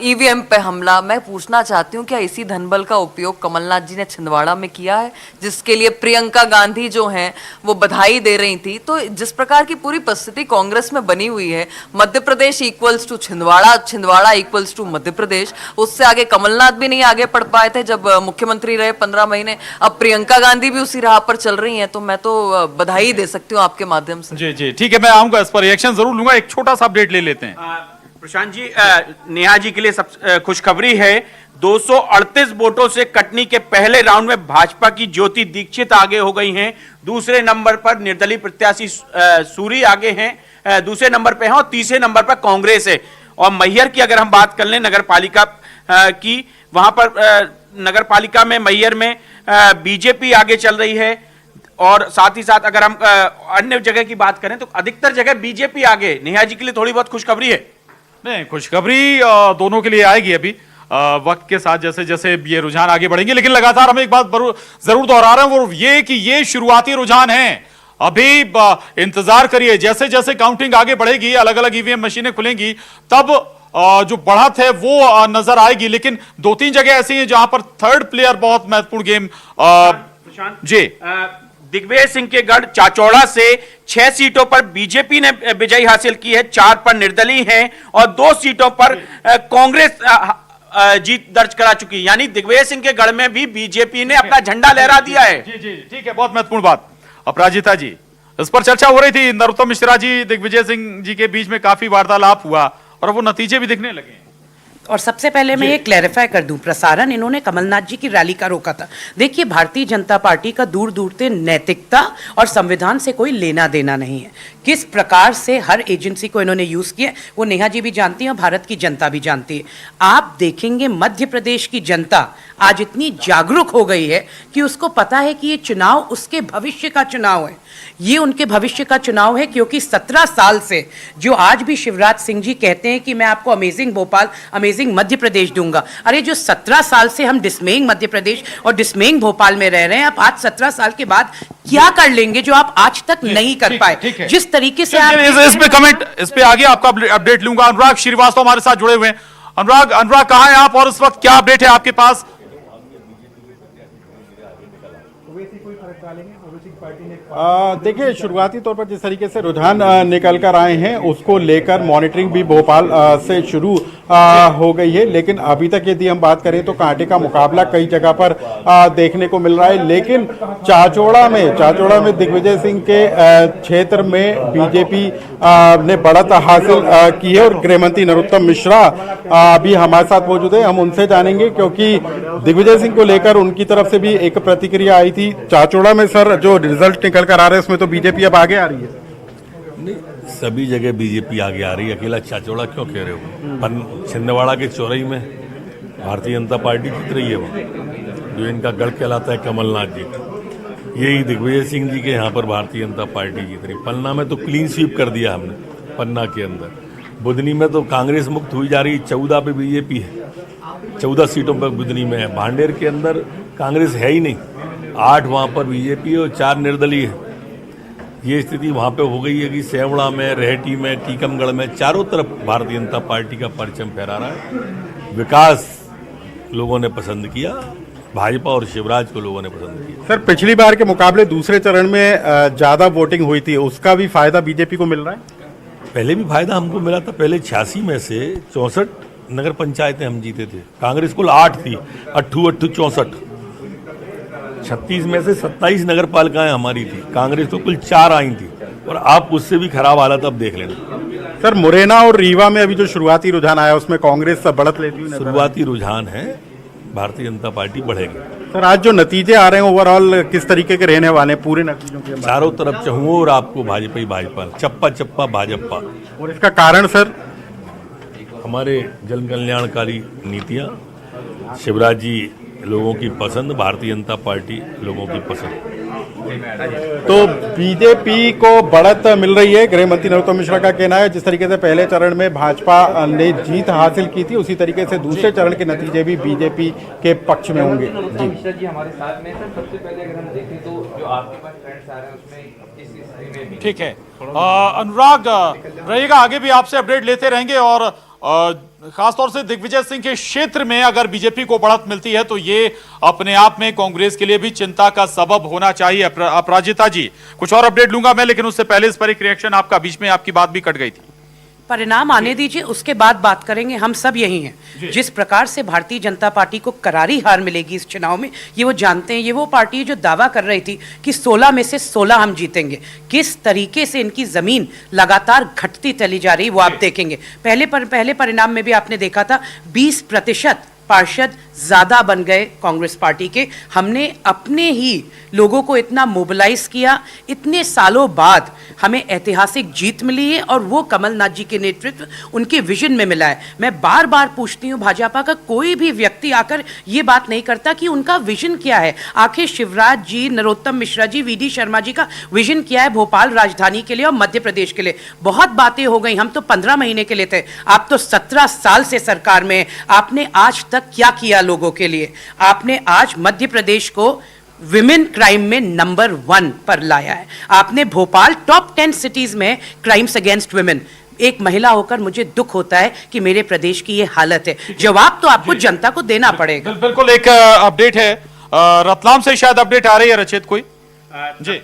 ईवीएम पे हमला। मैं पूछना चाहती हूँ क्या इसी धनबल का उपयोग कमलनाथ जी ने छिंदवाड़ा में किया है, जिसके लिए प्रियंका गांधी जो हैं वो बधाई दे रही थी। तो जिस प्रकार की पूरी परिस्थिति कांग्रेस में बनी हुई है, Madhya Pradesh equals to Chhindwara, Chhindwara equals to Madhya Pradesh, उससे आगे कमलनाथ भी नहीं आगे पढ़ पाए थे जब मुख्यमंत्री रहे 15 महीने। अब प्रियंका गांधी भी उसी राह पर चल रही हैं, तो मैं तो बधाई दे सकती हूँ आपके माध्यम से। जी जी ठीक है, मैं आऊंगा इस पर रिएक्शन जरूर लूंगा। एक छोटा सा अपडेट ले लेते हैं। प्रशांत जी, नेहा जी के लिए सब खुशखबरी है। 238 वोटों से कटनी के पहले राउंड में भाजपा की ज्योति दीक्षित आगे हो गई हैं। दूसरे नंबर पर निर्दलीय प्रत्याशी सूरी आगे हैं, दूसरे नंबर पे हैं, और तीसरे नंबर पर कांग्रेस है। और मैहर की अगर हम बात कर लें नगर पालिका की, वहां पर नगर पालिका में मैहर में बीजेपी आगे चल रही है। और साथ ही साथ अगर हम अन्य जगह की बात करें तो अधिकतर जगह बीजेपी आगे। नेहा जी के लिए थोड़ी बहुत खुशखबरी है। नहीं, खुशखबरी दोनों के लिए आएगी अभी वक्त के साथ, जैसे जैसे ये रुझान आगे बढ़ेंगे। लेकिन लगातार हम एक बात जरूर दोहरा रहे हैं, वो ये कि ये शुरुआती रुझान है। अभी इंतजार करिए, जैसे जैसे काउंटिंग आगे बढ़ेगी, अलग अलग ईवीएम मशीनें खुलेंगी, तब जो बढ़त है वो नजर आएगी। लेकिन 2-3 जगह ऐसी हैं जहां पर थर्ड प्लेयर बहुत महत्वपूर्ण गेम जी। दिग्विजय सिंह के गढ़ चाचौड़ा से 6 सीटों पर बीजेपी ने विजय हासिल की है, 4 पर निर्दलीय हैं और 2 सीटों पर कांग्रेस जीत दर्ज करा चुकी। यानी दिग्विजय सिंह के गढ़ में भी बीजेपी ने अपना झंडा लहरा दिया है। जी जी ठीक है, बहुत महत्वपूर्ण बात। अपराजिता जी, इस पर चर्चा हो रही थी, नरोत्तम मिश्रा जी दिग्विजय सिंह जी के बीच में काफी वार्तालाप हुआ और वो नतीजे भी दिखने लगे। और सबसे पहले मैं ये क्लैरिफाई कर दूं, प्रसारण इन्होंने कमलनाथ जी की रैली का रोका था। देखिए, भारतीय जनता पार्टी का दूर दूर से नैतिकता और संविधान से कोई लेना देना नहीं है। किस प्रकार से हर एजेंसी को इन्होंने यूज किया वो नेहा जी भी जानती हैं और भारत की जनता भी जानती है। आप देखेंगे मध्य प्रदेश की जनता आज इतनी जागरूक हो गई है कि उसको पता है कि ये चुनाव उसके भविष्य का चुनाव है, ये उनके भविष्य का चुनाव है। क्योंकि 17 साल से जो आज भी शिवराज सिंह जी कहते हैं कि मैं आपको अमेजिंग भोपाल, अमेजिंग मध्य प्रदेश दूंगा, अरे जो 17 साल से हम डिस्मेइंग मध्य प्रदेश और डिस्मेइंग भोपाल में रह रहे हैं, आप आज 17 साल के बाद क्या कर लेंगे जो आप आज तक नहीं कर पाए। जिस तरीके से आप इस पे कमेंट, इस पे आगे आपका अपडेट लूंगा। अनुराग श्रीवास्तव हमारे साथ जुड़े हुए हैं। अनुराग कहां हैं आप और इस वक्त क्या अपडेट है आपके पास? देखिए, शुरुआती तौर पर जिस तरीके से रुझान निकल कर आए हैं उसको लेकर मॉनिटरिंग भी भोपाल से शुरू हो गई है। लेकिन अभी तक यदि हम बात करें तो कांटे का मुकाबला कई जगह पर देखने को मिल रहा है। लेकिन चाचौड़ा में दिग्विजय सिंह के क्षेत्र में बीजेपी ने बढ़त हासिल की है और गृहमंत्री नरोत्तम मिश्रा अभी हमारे साथ मौजूद है। हम उनसे जानेंगे क्योंकि दिग्विजय सिंह को लेकर उनकी तरफ से भी एक प्रतिक्रिया आई थी। चाचौड़ा में सर जो रिजल्ट निकल कर आ रहे हैं उसमें तो बीजेपी अब आगे आ रही है। नहीं, सभी जगह बीजेपी आगे आ रही है, अकेला चाचौड़ा क्यों कह रहे हो? छिंदवाड़ा के चौरई में भारतीय जनता पार्टी जीत रही है, वहाँ जो इनका गढ़ कहलाता है कमलनाथ जी, यही दिग्विजय सिंह जी के यहाँ पर भारतीय जनता पार्टी जीत रही। पन्ना में तो क्लीन स्वीप कर दिया हमने, पन्ना के अंदर। बुधनी में तो कांग्रेस मुक्त हुई जा रही, 14 पे बीजेपी है, 14 सीटों पर बुधनी में है। भांडेर के अंदर कांग्रेस है ही नहीं, 8 वहाँ पर बीजेपी और 4 निर्दलीय है। ये स्थिति वहाँ पे हो गई है कि सेवड़ा में, रेहटी में, टीकमगढ़ में चारों तरफ भारतीय जनता पार्टी का परचम फहरा रहा है। विकास लोगों ने पसंद किया, भाजपा और शिवराज को लोगों ने पसंद किया। सर, पिछली बार के मुकाबले दूसरे चरण में ज्यादा वोटिंग हुई थी, उसका भी फायदा बीजेपी को मिल रहा है? पहले भी फायदा हमको मिला था। पहले 86 में से 64 नगर पंचायतें हम जीते थे, कांग्रेस कुल 8 थी, 8 64। 36 में से 27 नगर पालिकाएं हमारी थी, कांग्रेस तो कुल 4 आई थी, और आप उससे भी खराब हालत अब देख लेना। सर, मुरैना और रीवा में अभी जो शुरुआती रुझान आया उसमें कांग्रेस बढ़त लेती हुई शुरुआती रुझान है, भारतीय जनता पार्टी बढ़ेगी। सर, आज जो नतीजे आ रहे हैं ओवरऑल किस तरीके के रहने वाले हैं पूरे नतीजों के? चारों तरफ चाहूँ और आपको भाजपा ही भाजपा, चप्पा चप्पा भाजपा। और इसका कारण सर? हमारे जन कल्याणकारी नीतियाँ, शिवराज जी लोगों की पसंद, भारतीय जनता पार्टी लोगों की पसंद। तो बीजेपी को बढ़त मिल रही है, गृह मंत्री नरोत्तम मिश्रा का कहना है। जिस तरीके से पहले चरण में भाजपा ने जीत हासिल की थी, उसी तरीके से दूसरे चरण के नतीजे भी बीजेपी के पक्ष में होंगे। जी हमारे साथ में सर, सबसे पहले अगर हम देखें तो जो आपके पास ट्रेंड्स आ रहे हैं उसमें इस स्थिति में भी ठीक है। अनुराग रहेगा, आगे भी आपसे अपडेट लेते रहेंगे और खासतौर से दिग्विजय सिंह के क्षेत्र में अगर बीजेपी को बढ़त मिलती है तो ये अपने आप में कांग्रेस के लिए भी चिंता का सबब होना चाहिए। अपराजिता जी, कुछ और अपडेट लूंगा मैं, लेकिन उससे पहले इस पर एक रिएक्शन आपका, बीच में आपकी बात भी कट गई थी। परिणाम आने दीजिए, उसके बाद बात करेंगे। हम सब यही हैं। जिस प्रकार से भारतीय जनता पार्टी को करारी हार मिलेगी इस चुनाव में, ये वो जानते हैं। ये वो पार्टी है जो दावा कर रही थी कि 16 में से 16 हम जीतेंगे। किस तरीके से इनकी जमीन लगातार घटती चली जा रही, वो आप देखेंगे। पहले परिणाम में भी आपने देखा था 20% पार्षद ज्यादा बन गए कांग्रेस पार्टी के। हमने अपने ही लोगों को इतना मोबिलाइज किया, इतने सालों बाद हमें ऐतिहासिक जीत मिली है और वो कमलनाथ जी के नेतृत्व, उनके विजन में मिला है। मैं बार बार पूछती हूँ, भाजपा का कोई भी व्यक्ति आकर ये बात नहीं करता कि उनका विजन क्या है। आखिर शिवराज जी, नरोत्तम मिश्रा जी, वीडी शर्मा जी का विजन क्या है भोपाल राजधानी के लिए और मध्य प्रदेश के लिए? बहुत बातें हो गई, हम तो 15 महीने के लिए थे, आप तो 17 साल से सरकार में। आपने आज तक क्या किया लोगों के लिए? आपने आज मध्य प्रदेश को विमेन क्राइम में नंबर 1 पर लाया है। आपने भोपाल टॉप 10 सिटीज में क्राइम्स अगेंस्ट विमेन। एक महिला होकर मुझे दुख होता है कि मेरे प्रदेश की ये हालत है। जवाब तो आपको जनता को देना पड़ेगा। बिल्कुल, एक अपडेट है रतलाम से, शायद अपडेट आ रही है रचित कोई? जी,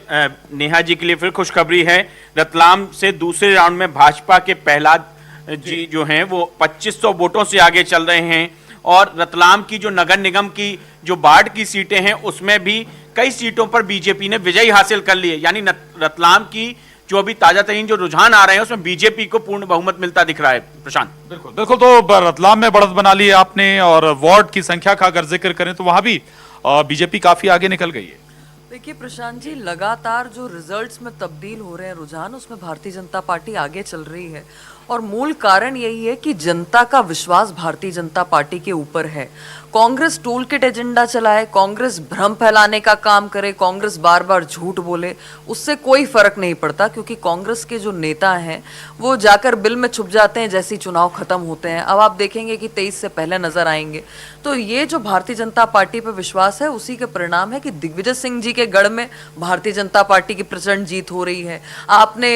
नेहा जी के लिए फिर खुशखबरी है। रतलाम से दूसरे राउंड में भाजपा के प्रहलाद जी जो हैं वो 2500 वोटों से आगे चल रहे हैं और रतलाम की जो नगर निगम की जो बाढ़ की सीटें हैं उसमें भी कई सीटों पर बीजेपी ने विजय हासिल कर ली है। यानी रतलाम की जो अभी ताजा तरीन जो रुझान आ रहे हैं उसमें बीजेपी को पूर्ण बहुमत मिलता दिख रहा है। प्रशांत, बिल्कुल बिल्कुल। तो रतलाम में बढ़त बना ली है आपने, और वार्ड की संख्या का अगर जिक्र करें तो वहां भी बीजेपी काफी आगे निकल गई है। देखिए प्रशांत जी, लगातार जो रिजल्ट्स में तब्दील हो रहे हैं रुझान, उसमें भारतीय जनता पार्टी आगे चल रही है और मूल कारण यही है कि जनता का विश्वास भारतीय जनता पार्टी के ऊपर है। कांग्रेस टूल किट एजेंडा चलाए, कांग्रेस भ्रम फैलाने का काम करे, कांग्रेस बार बार झूठ बोले, उससे कोई फर्क नहीं पड़ता, क्योंकि कांग्रेस के जो नेता हैं वो जाकर बिल में छुप जाते हैं जैसे ही चुनाव खत्म होते हैं। अब आप देखेंगे कि 23 से पहले नजर आएंगे। तो ये जो भारतीय जनता पार्टी पर विश्वास है उसी के परिणाम है कि दिग्विजय सिंह जी के गढ़ में भारतीय जनता पार्टी की प्रचंड जीत हो रही है। आपने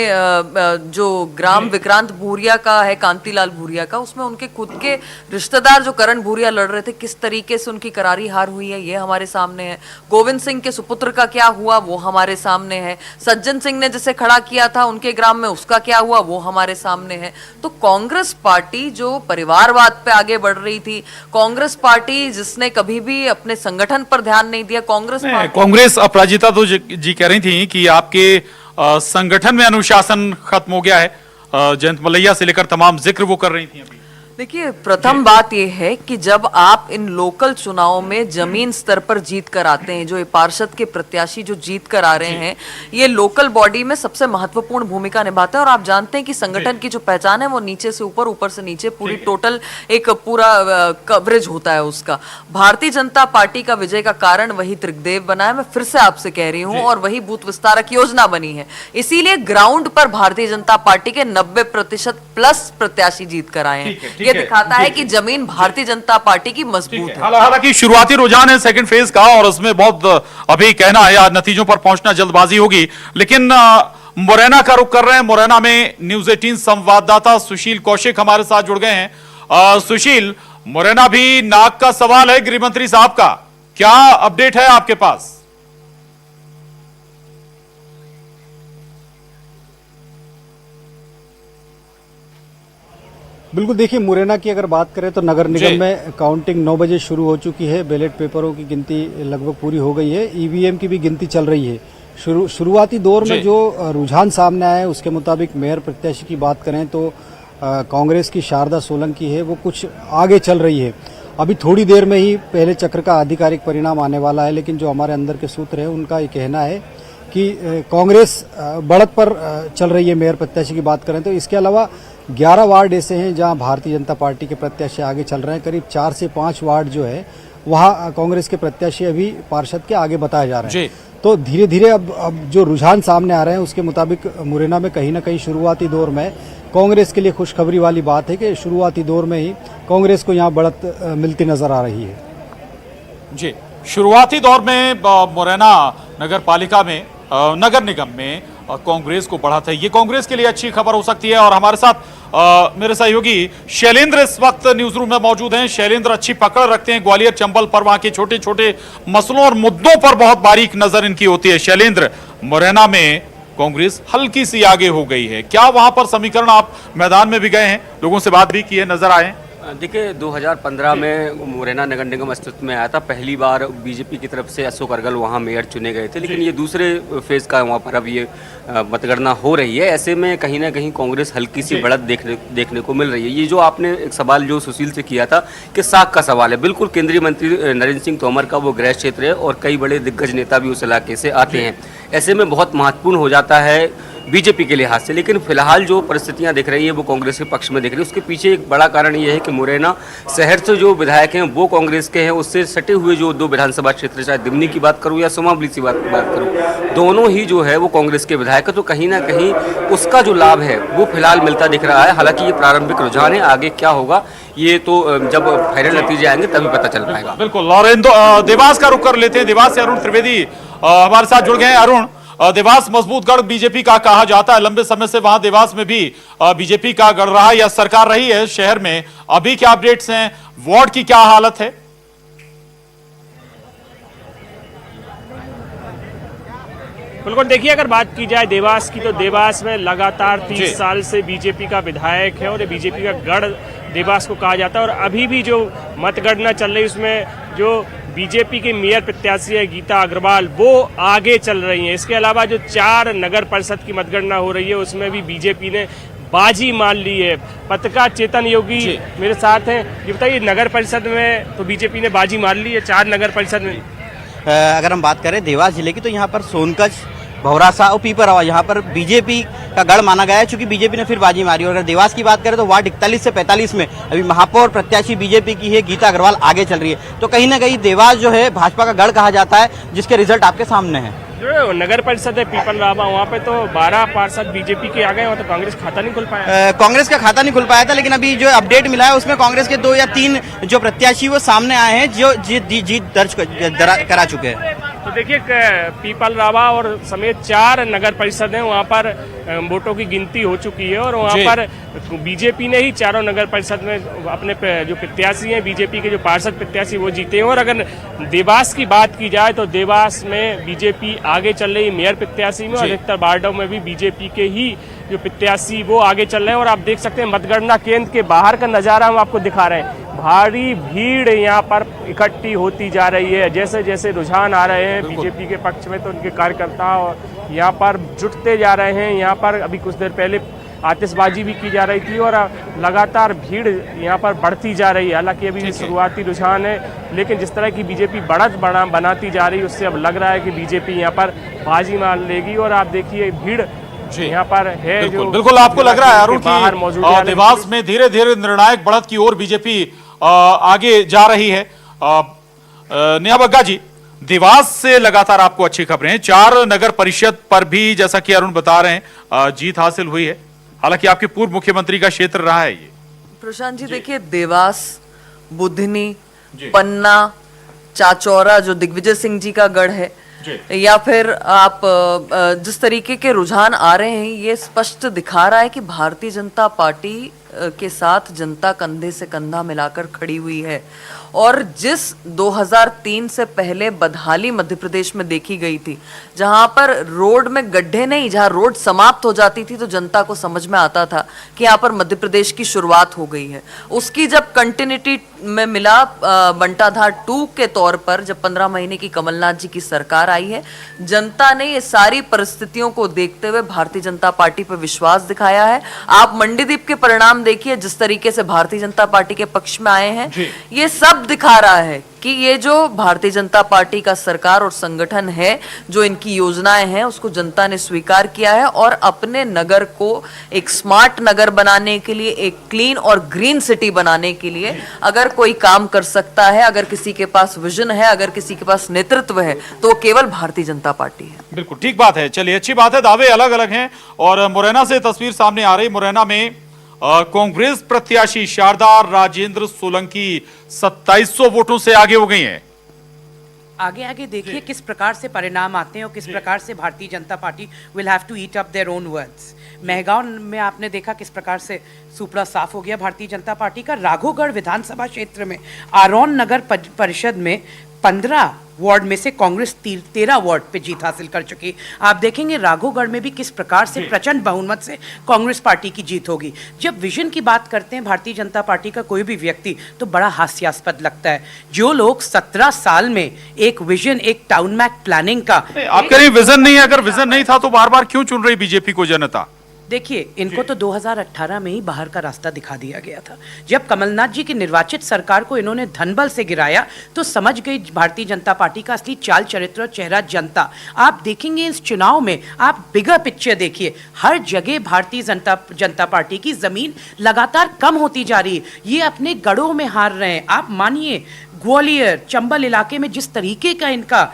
जो ग्राम विक्रांत भूरिया का है, कांतिलाल भूरिया का, उसमें उनके खुद के रिश्तेदार जो करण भूरिया लड़ रहे थे, किस तरीके से उनकी करारी हार हुई है ये हमारे सामने है। गोविंद सिंह के सुपुत्र का क्या हुआ वो हमारे सामने है। सज्जन सिंह ने जिसे खड़ा किया था उनके ग्राम में, उसका क्या हुआ वो हमारे सामने है। तो कांग्रेस पार्टी जो परिवारवाद पे आगे बढ़ रही थी, कांग्रेस पार्टी जिसने कभी भी अपने संगठन पर ध्यान नहीं दिया, कांग्रेस अपराजिता तो जी कह रही थी कि आपके संगठन में अनुशासन खत्म हो गया है। जयंत मलैया से लेकर तमाम जिक्र वो कर रही थी अभी। देखिए, प्रथम बात यह है कि जब आप इन लोकल चुनावों में जमीन स्तर पर जीत कर आते हैं, जो ये पार्षद के प्रत्याशी जो जीत कर आ रहे हैं, ये लोकल बॉडी में सबसे महत्वपूर्ण भूमिका निभाते हैं। और आप जानते हैं कि संगठन की जो पहचान है वो नीचे से ऊपर, ऊपर से नीचे, पूरी टोटल एक पूरा कवरेज होता है उसका। भारतीय जनता पार्टी का विजय का कारण वही त्रिकदेव बना है, मैं फिर से आपसे कह रही हूँ, और वही बूथ विस्तारक योजना बनी है। इसीलिए ग्राउंड पर भारतीय जनता पार्टी के 90% प्लस प्रत्याशी जीत कर आए हैं। ये दिखाता है कि जमीन भारतीय जनता पार्टी की मजबूत है। हालांकि शुरुआती रुझान है सेकंड फेज का, और उसमें बहुत अभी कहना है, आज नतीजों पर पहुंचना जल्दबाजी होगी। लेकिन मुरैना का रुख कर रहे हैं। मुरैना में न्यूज 18 संवाददाता सुशील कौशिक हमारे साथ जुड़ गए हैं। सुशील, मुरैना भी नाक का सवाल है गृह मंत्री साहब का, क्या अपडेट है आपके पास? बिल्कुल, देखिए मुरैना की अगर बात करें तो नगर निगम में काउंटिंग 9 बजे शुरू हो चुकी है। बैलेट पेपरों की गिनती लगभग पूरी हो गई है। ईवीएम की भी गिनती चल रही है। शुरुआती दौर में जो रुझान सामने आया है उसके मुताबिक मेयर प्रत्याशी की बात करें तो कांग्रेस की शारदा सोलंकी है वो कुछ आगे चल रही है। अभी थोड़ी देर में ही पहले चक्र का आधिकारिक परिणाम आने वाला है, लेकिन जो हमारे अंदर के सूत्र है उनका ये कहना है कि कांग्रेस बढ़त पर चल रही है। मेयर प्रत्याशी की बात करें तो इसके अलावा 11 वार्ड ऐसे हैं जहां भारतीय जनता पार्टी के प्रत्याशी आगे चल रहे हैं। करीब 4 से 5 वार्ड जो है वहाँ कांग्रेस के प्रत्याशी अभी पार्षद के आगे बताए जा रहे हैं। जी। तो धीरे धीरे अब जो रुझान सामने आ रहे हैं उसके मुताबिक मुरैना में कहीं ना कहीं शुरुआती दौर में कांग्रेस के लिए खुशखबरी वाली बात है कि शुरुआती दौर में ही कांग्रेस को यहाँ बढ़त मिलती नजर आ रही है। जी, शुरुआती दौर में मुरैना नगर पालिका में नगर निगम में कांग्रेस को बढ़त है, ये कांग्रेस के लिए अच्छी खबर हो सकती है। और हमारे साथ मेरे सहयोगी शैलेंद्र इस वक्त न्यूज रूम में मौजूद हैं। शैलेंद्र अच्छी पकड़ रखते हैं ग्वालियर चंबल पर, वहां के छोटे छोटे मसलों और मुद्दों पर बहुत बारीक नजर इनकी होती है। शैलेंद्र, मुरैना में कांग्रेस हल्की सी आगे हो गई है, क्या वहां पर समीकरण, आप मैदान में भी गए हैं, लोगों से बात भी की है, नजर आए? देखिए 2015 में मुरैना नगर निगम अस्तित्व में आया था। पहली बार बीजेपी की तरफ से अशोक अर्गल वहाँ मेयर चुने गए थे, लेकिन ये दूसरे फेज का वहाँ पर अब ये मतगणना हो रही है। ऐसे में कहीं ना कहीं कांग्रेस हल्की सी बढ़त देखने को मिल रही है। ये जो आपने एक सवाल जो सुशील से किया था कि साख का सवाल है, बिल्कुल केंद्रीय मंत्री नरेंद्र सिंह तोमर का वो गृह क्षेत्र है और कई बड़े दिग्गज नेता भी उस इलाके से आते हैं। ऐसे में बहुत महत्वपूर्ण हो जाता है बीजेपी के लिहाज से। लेकिन फिलहाल जो परिस्थितियां दिख रही है वो कांग्रेस के पक्ष में दिख रही है। उसके पीछे एक बड़ा कारण ये है कि मुरैना शहर से जो विधायक हैं वो कांग्रेस के हैं, उससे सटे हुए जो दो विधानसभा क्षेत्र, चाहे दिमनी की बात करूं या सुमावली की बात करूं, दोनों ही जो है वो कांग्रेस के विधायक है। तो कहीं ना कहीं उसका जो लाभ है वो फिलहाल मिलता दिख रहा है। हालांकि ये प्रारंभिक रुझान है, आगे क्या होगा ये तो जब फाइनल नतीजे आएंगे तभी पता चल पाएगा। बिल्कुल। और देवास का रुख कर लेते हैं। देवास से अरुण त्रिवेदी हमारे साथ जुड़ गए हैं। अरुण, देवास मजबूत गढ़ बीजेपी का कहा जाता है, लंबे समय से वहां देवास में भी बीजेपी का गढ़ रहा या सरकार रही है शहर में, अभी क्या अपडेट्स हैं, वार्ड की क्या हालत है? बिल्कुल, देखिए अगर बात की जाए देवास की तो देवास में लगातार 30 साल से बीजेपी का विधायक है और बीजेपी का गढ़ देवास को कहा जाता है। और अभी भी जो मतगणना चल रही है उसमें जो बीजेपी के मेयर प्रत्याशी है गीता अग्रवाल वो आगे चल रही हैं। इसके अलावा जो 4 नगर परिषद की मतगणना हो रही है उसमें भी बीजेपी ने बाजी मान ली है। पत्रकार चेतन योगी मेरे साथ हैं, ये बताइए नगर परिषद में तो बीजेपी ने बाजी मार ली है 4 नगर परिषद में। अगर हम बात करें देवास जिले की तो यहाँ पर सोनकच, भौरासा और पीपरवा यहाँ पर बीजेपी का गढ़ माना गया है, चूंकि बीजेपी ने फिर बाजी मारी। और अगर देवास की बात करें तो वार्ड 41 से 45 में अभी महापौर प्रत्याशी बीजेपी की है गीता अग्रवाल आगे चल रही है। तो कहीं ना कहीं देवास जो है भाजपा का गढ़ कहा जाता है, जिसके रिजल्ट आपके सामने हैं। जो नगर परिषद है पीपल रामा, वहाँ पे तो 12 पार्षद बीजेपी के आ गए, वहाँ तो कांग्रेस खाता नहीं खुल पाया। कांग्रेस का खाता नहीं खुल पाया था, लेकिन अभी जो अपडेट मिला है उसमें कांग्रेस के 2 या 3 जो प्रत्याशी वो सामने आए हैं जो जीत दर्ज करा चुके हैं। तो देखिए पीपल रावा और समेत 4 नगर परिषद हैं, वहाँ पर वोटों की गिनती हो चुकी है और वहाँ पर बीजेपी ने ही चारों नगर परिषद में अपने जो प्रत्याशी हैं बीजेपी के जो पार्षद प्रत्याशी वो जीते हैं। और अगर देवास की बात की जाए तो देवास में बीजेपी आगे चल रही मेयर प्रत्याशी में, और अधिकतर वार्डों में भी बीजेपी के ही जो प्रत्याशी वो आगे चल रहे हैं। और आप देख सकते हैं मतगणना केंद्र के बाहर का नजारा हम आपको दिखा रहे हैं, भारी भीड़ यहाँ पर इकट्ठी होती जा रही है। जैसे जैसे रुझान आ रहे हैं बीजेपी के पक्ष में तो उनके कार्यकर्ता यहाँ पर जुटते जा रहे हैं। यहाँ पर अभी कुछ देर पहले आतिशबाजी भी की जा रही थी और लगातार भीड़ यहाँ पर बढ़ती जा रही है। हालांकि अभी शुरुआती रुझान है, लेकिन जिस तरह की बीजेपी बढ़त बनाती जा रही है उससे अब लग रहा है कि बीजेपी यहाँ पर बाजी मार लेगी। और आप देखिए भीड़ यहाँ पर है। बिल्कुल आपको लग रहा है अरुण की देवास में धीरे धीरे निर्णायक बढ़त की ओर बीजेपी आगे जा रही है। नेहा बग्गा जी, देवास से लगातार आपको अच्छी खबरें, 4 नगर परिषद पर भी जैसा कि अरुण बता रहे हैं जीत हासिल हुई है, हालांकि आपके पूर्व मुख्यमंत्री का क्षेत्र रहा है ये। प्रशांत जी देखिए देवास, बुधनी, पन्ना, चाचौरा जो दिग्विजय सिंह जी का गढ़ है, या फिर आप जिस तरीके के रुझान आ रहे हैं ये स्पष्ट दिखा रहा है कि भारतीय जनता पार्टी के साथ जनता कंधे से कंधा मिलाकर खड़ी हुई है। और जिस 2003 से पहले बदहाली मध्य प्रदेश में देखी गई थी, जहां पर रोड में गड्ढे नहीं, जहां रोड समाप्त हो जाती थी तो जनता को समझ में आता था कि यहाँ पर मध्य प्रदेश की शुरुआत हो गई है। उसकी जब कंटिन्यूटी में मिला बंटाधार 2 के तौर पर जब 15 महीने की कमलनाथ जी की सरकार आई है, जनता ने ये सारी परिस्थितियों को देखते हुए भारतीय जनता पार्टी पर विश्वास दिखाया है। आप मंडीदीप के परिणाम देखिए, जिस तरीके से भारतीय जनता पार्टी के पक्ष में आए हैं, ये सब सब दिखा रहा है कि ये जो भारतीय जनता पार्टी का सरकार और संगठन है, जो इनकी योजनाएं हैं उसको जनता ने स्वीकार किया है और अपने नगर को एक स्मार्ट नगर बनाने के लिए, एक क्लीन और ग्रीन सिटी बनाने के लिए अगर कोई काम कर सकता है, अगर किसी के पास विजन है, अगर किसी के पास नेतृत्व है, तो वो केवल भारतीय जनता पार्टी है। बिल्कुल ठीक बात है। चलिए, अच्छी बात है, दावे अलग अलग हैं। और मुरैना से तस्वीर सामने आ रही। मुरैना में कांग्रेस प्रत्याशी शारदा राजेंद्र सोलंकी 2700 वोटों से आगे हो गई हैं। आगे आगे देखिए किस प्रकार से परिणाम आते हैं और किस प्रकार से Bharatiya Janata Party will have to eat up their own words. Mehgaon में आपने देखा किस प्रकार से सुपड़ा साफ हो गया भारतीय जनता पार्टी का। राघोगढ़ विधानसभा क्षेत्र में आरोन नगर परिषद में 15 वार्ड में से कांग्रेस 13 वार्ड पे जीत हासिल कर चुकी। आप देखेंगे राघोगढ़ में भी किस प्रकार से प्रचंड बहुमत से कांग्रेस पार्टी की जीत होगी। जब विजन की बात करते हैं भारतीय जनता पार्टी का कोई भी व्यक्ति तो बड़ा हास्यास्पद लगता है। जो लोग 17 साल में एक विजन, एक टाउन मैप प्लानिंग का, आप कह रहे हैं विजन नहीं है, अगर विजन नहीं था तो बार बार क्यों चुन रही बीजेपी को जनता? देखिए, इनको तो 2018 में ही बाहर का रास्ता दिखा दिया गया था। जब कमलनाथ जी की निर्वाचित सरकार को इन्होंने धनबल से गिराया तो समझ गई भारतीय जनता पार्टी का असली चाल चरित्र और चेहरा जनता। आप देखेंगे इस चुनाव में, आप बिगर पिक्चर देखिए, हर जगह भारतीय जनता पार्टी की जमीन लगातार कम होती जा रही है। ये अपने गढ़ों में हार रहे हैं। आप मानिए ग्वालियर, चंबल इलाके में जिस तरीके का इनका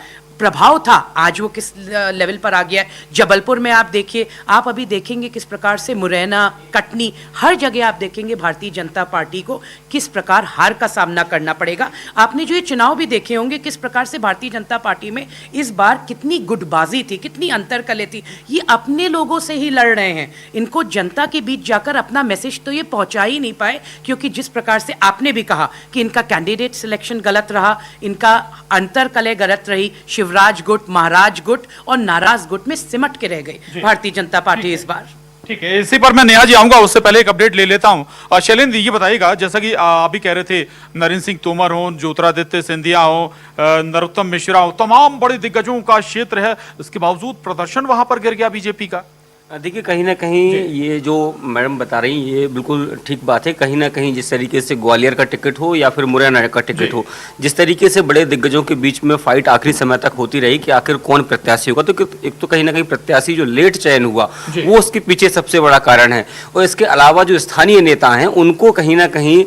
प्रभाव था, आज वो किस लेवल पर आ गया है। जबलपुर में आप देखिए, आप अभी देखेंगे किस प्रकार से मुरैना, कटनी, हर जगह आप देखेंगे भारतीय जनता पार्टी को किस प्रकार हार का सामना करना पड़ेगा। आपने जो ये चुनाव भी देखे होंगे किस प्रकार से भारतीय जनता पार्टी में इस बार कितनी गुटबाजी थी, कितनी अंतरकले थी। ये अपने लोगों से ही लड़ रहे हैं। इनको जनता के बीच जाकर अपना मैसेज तो ये पहुंचा ही नहीं पाए, क्योंकि जिस प्रकार से आपने भी कहा कि इनका कैंडिडेट सिलेक्शन गलत रहा, इनका अंतरकले गलत रही, शिवराज गुट, महाराज गुट और नाराज गुट में सिमट के रह गई भारतीय जनता पार्टी इस बार। ठीक है, इसी पर मैं नेहा जी आऊंगा, उससे पहले एक अपडेट ले लेता हूं। शैलेंद्र, ये बताइएगा, जैसा कि आप भी कह रहे थे, नरेंद्र सिंह तोमर हो, ज्योतिरादित्य सिंधिया हो, नरोत्तम मिश्रा हो, तमाम बड़े दिग्गजों का क्षेत्र है, इसके बावजूद प्रदर्शन वहां पर गिर गया बीजेपी का। देखिए, कहीं ना कहीं ये जो मैडम बता रही हैं ये बिल्कुल ठीक बात है। कहीं ना कहीं जिस तरीके से ग्वालियर का टिकट हो या फिर मुरैना का टिकट हो, जिस तरीके से बड़े दिग्गजों के बीच में फाइट आखिरी समय तक होती रही कि आखिर कौन प्रत्याशी होगा, तो एक तो कहीं ना कहीं प्रत्याशी जो लेट चयन हुआ वो उसके पीछे सबसे बड़ा कारण है। और इसके अलावा जो स्थानीय नेता हैं उनको कहीं ना कहीं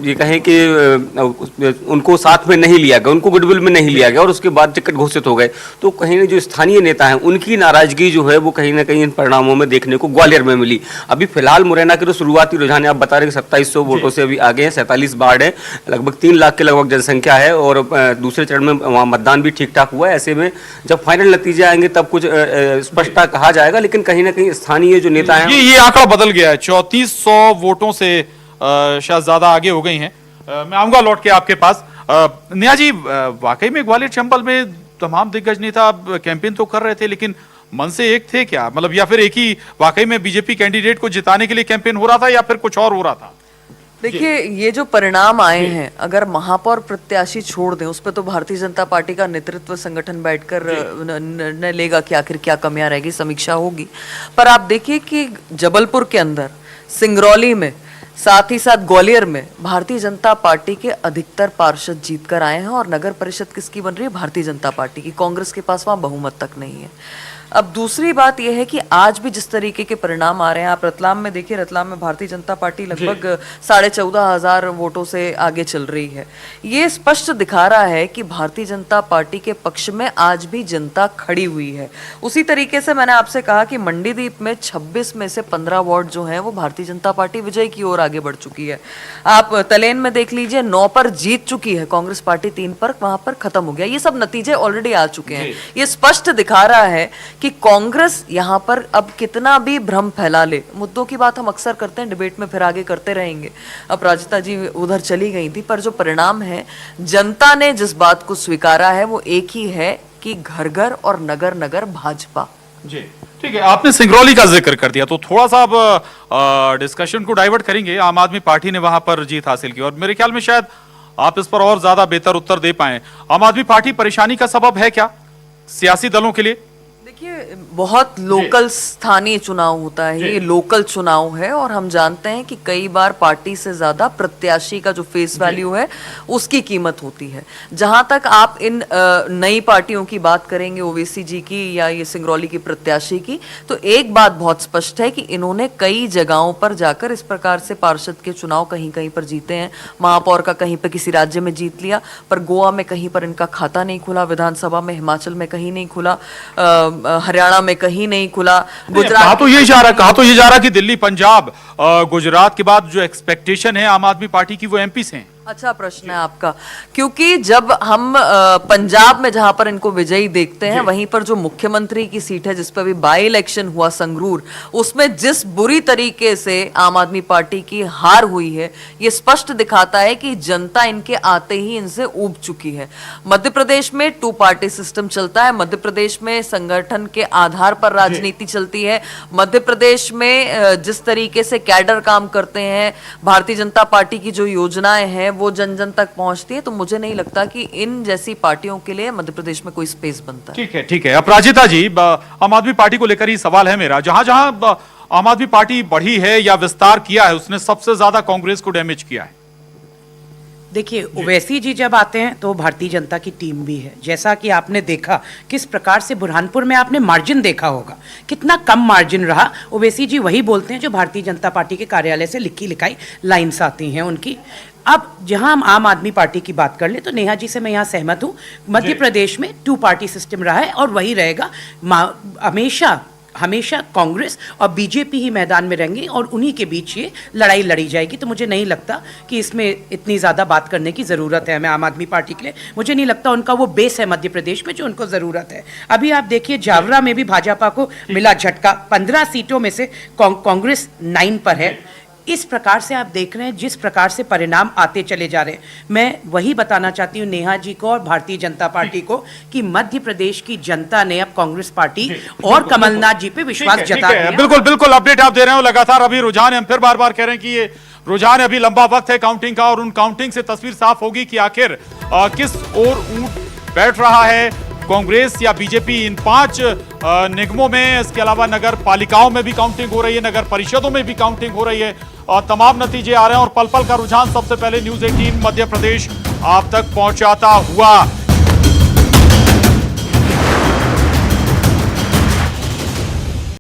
ये कहें कि उनको साथ में नहीं लिया गया, उनको गुडविल में नहीं लिया गया और उसके बाद टिकट घोषित हो गए। तो कहीं ना जो स्थानीय नेता हैं उनकी नाराजगी जो है वो कहीं ना कहीं इन परिणामों में देखने को ग्वालियर में मिली। अभी फिलहाल मुरैना के तो शुरुआती रुझान आप बता रहे हैं 2700 वोटों से अभी आगे हैं, 47 वार्ड है, लगभग 3 लाख के लगभग जनसंख्या है और दूसरे चरण में वहाँ मतदान भी ठीक ठाक हुआ है। ऐसे में जब फाइनल नतीजे आएंगे तब कुछ स्पष्टता कहा जाएगा, लेकिन कहीं ना कहीं स्थानीय जो नेता है ये आंकड़ा बदल गया है, 3400 वोटों से शायद ज्यादा आगे हो गई हैं। मैं आऊंगा लौट के आपके पास। नेहा जी, वाकई में ग्वालियर चंबल में तमाम दिग्गज नेता कैंपेन तो कर रहे थे, लेकिन मन से एक थे क्या, मतलब, या फिर एक ही वाकई में बीजेपी कैंडिडेट को जिताने के लिए कैंपेन हो रहा था या फिर कुछ और हो रहा था? देखिए, ये जो परिणाम आए हैं, अगर महापौर प्रत्याशी छोड़ दें, उस पर तो भारतीय जनता पार्टी का नेतृत्व संगठन बैठकर निर्णय लेगा कि आखिर क्या कमियां रहेगी, समीक्षा होगी। पर आप देखिए कि जबलपुर के अंदर, सिंगरौली में, साथ ही साथ ग्वालियर में भारतीय जनता पार्टी के अधिकतर पार्षद जीत कर आए हैं और नगर परिषद किसकी बन रही है? भारतीय जनता पार्टी की। कांग्रेस के पास वहां बहुमत तक नहीं है। अब दूसरी बात यह है कि आज भी जिस तरीके के परिणाम आ रहे हैं, आप रतलाम में देखिए, रतलाम में भारतीय जनता पार्टी लगभग 14,500 वोटों से आगे चल रही है। ये स्पष्ट दिखा रहा है कि भारतीय जनता पार्टी के पक्ष में आज भी जनता खड़ी हुई है। उसी तरीके से मैंने आपसे कहा कि मंडीदीप में 26 में से 15 वार्ड जो हैं वो भारतीय जनता पार्टी विजय की ओर आगे बढ़ चुकी है। आप तलेन में देख लीजिए, 9 पर जीत चुकी है कांग्रेस पार्टी, 3 पर वहां पर खत्म हो गया। ये सब नतीजे ऑलरेडी आ चुके हैं। ये स्पष्ट दिखा रहा है कि कांग्रेस यहां पर अब कितना भी भ्रम फैला ले, मुद्दों की बात हम अक्सर करते हैं, डिबेट में फिर आगे करते रहेंगे। अपराजिता जी उधर चली गई थी, पर जो परिणाम है, जनता ने जिस बात को स्वीकारा है वो एक ही है कि घर घर और नगर नगर भाजपा। जी ठीक है, आपने सिंगरौली का जिक्र कर दिया तो थोड़ा सा अब डिस्कशन को डाइवर्ट करेंगे। आम आदमी पार्टी ने वहां पर जीत हासिल की और मेरे ख्याल में शायद आप इस पर और ज्यादा बेहतर उत्तर दे पाए। आम आदमी पार्टी परेशानी का सबब है क्या सियासी दलों के लिए? देखिए, बहुत लोकल स्थानीय चुनाव होता है, ये लोकल चुनाव है और हम जानते हैं कि कई बार पार्टी से ज्यादा प्रत्याशी का जो फेस वैल्यू है उसकी कीमत होती है। जहां तक आप इन नई पार्टियों की बात करेंगे, ओवैसी जी की या ये सिंगरौली की प्रत्याशी की, तो एक बात बहुत स्पष्ट है कि इन्होंने कई जगहों पर जाकर इस प्रकार से पार्षद के चुनाव कहीं कहीं पर जीते हैं। महापौर का कहीं पर किसी राज्य में जीत लिया, पर गोवा में कहीं पर इनका खाता नहीं खुला, विधानसभा में हिमाचल में कहीं नहीं खुला, हरियाणा में कहीं नहीं खुला, गुजरात कहा तो ये जा रहा कि दिल्ली, पंजाब, गुजरात के बाद जो एक्सपेक्टेशन है आम आदमी पार्टी की वो एमपी से हैं। अच्छा प्रश्न है आपका, क्योंकि जब हम पंजाब में जहां पर इनको विजयी देखते हैं, वहीं पर जो मुख्यमंत्री की सीट है जिस पर भी बाई इलेक्शन हुआ संगरूर, उसमें जिस बुरी तरीके से आम आदमी पार्टी की हार हुई है, ये स्पष्ट दिखाता है कि जनता इनके आते ही इनसे ऊब चुकी है। मध्य प्रदेश में 2 पार्टी सिस्टम चलता है, मध्य प्रदेश में संगठन के आधार पर राजनीति चलती है, मध्य प्रदेश में जिस तरीके से कैडर काम करते हैं, भारतीय जनता पार्टी की जो योजनाएं हैं वो जन जन तक पहुंचती है, तो मुझे नहीं लगता कि इन जैसी पार्टियों के लिए मध्य प्रदेश में कोई स्पेस बनता है। ठीक है। अपराजिता जी, आम आदमी पार्टी को लेकर ही सवाल है मेरा। जहां जहां आम आदमी पार्टी बढ़ी है या विस्तार किया है, उसने सबसे ज्यादा कांग्रेस को डैमेज किया है। देखिए, ओवैसी जी जब आते हैं तो भारतीय जनता की टीम भी है। जैसा कि आपने देखा किस प्रकार से बुरहानपुर में आपने मार्जिन देखा होगा, कितना कम मार्जिन रहा। ओवैसी जी वही बोलते हैं जो भारतीय जनता पार्टी के कार्यालय से लिखी लिखाई लाइन्स आती हैं उनकी। अब जहां हम आम आदमी पार्टी की बात कर ले तो नेहा जी से मैं यहाँ सहमत हूँ। मध्य प्रदेश में 2 पार्टी सिस्टम रहा है और वही रहेगा। हमेशा कांग्रेस और बीजेपी ही मैदान में रहेंगे और उन्हीं के बीच ये लड़ाई लड़ी जाएगी। तो मुझे नहीं लगता कि इसमें इतनी ज़्यादा बात करने की ज़रूरत है हमें आम आदमी पार्टी के लिए। मुझे नहीं लगता उनका वो बेस है मध्य प्रदेश में जो उनको ज़रूरत है। अभी आप देखिए जावरा में भी भाजपा को मिला झटका, 15 सीटों में से कांग्रेस 9 पर है। इस प्रकार से आप देख रहे हैं जिस प्रकार से परिणाम आते चले जा रहे हैं। मैं वही बताना चाहती हूँ नेहा जी को और भारतीय जनता पार्टी को कि मध्य प्रदेश की जनता ने अब कांग्रेस पार्टी और कमलनाथ जी पे विश्वास जता दिया। बिल्कुल अपडेट आप दे रहे हो लगातार। अभी रुझान, हम फिर बार कह रहे हैं कि ये रुझान अभी लंबा वक्त है काउंटिंग का, और उन काउंटिंग से तस्वीर साफ होगी कि आखिर किस ओर ऊंट बैठ रहा है, कांग्रेस या बीजेपी। इन 5 निगमों में, इसके अलावा नगर पालिकाओं में भी काउंटिंग हो रही है, नगर परिषदों में भी काउंटिंग हो रही है और तमाम नतीजे आ रहे हैं। और पल पल का रुझान सबसे पहले न्यूज़ 18 मध्य प्रदेश आप तक पहुंचाता हुआ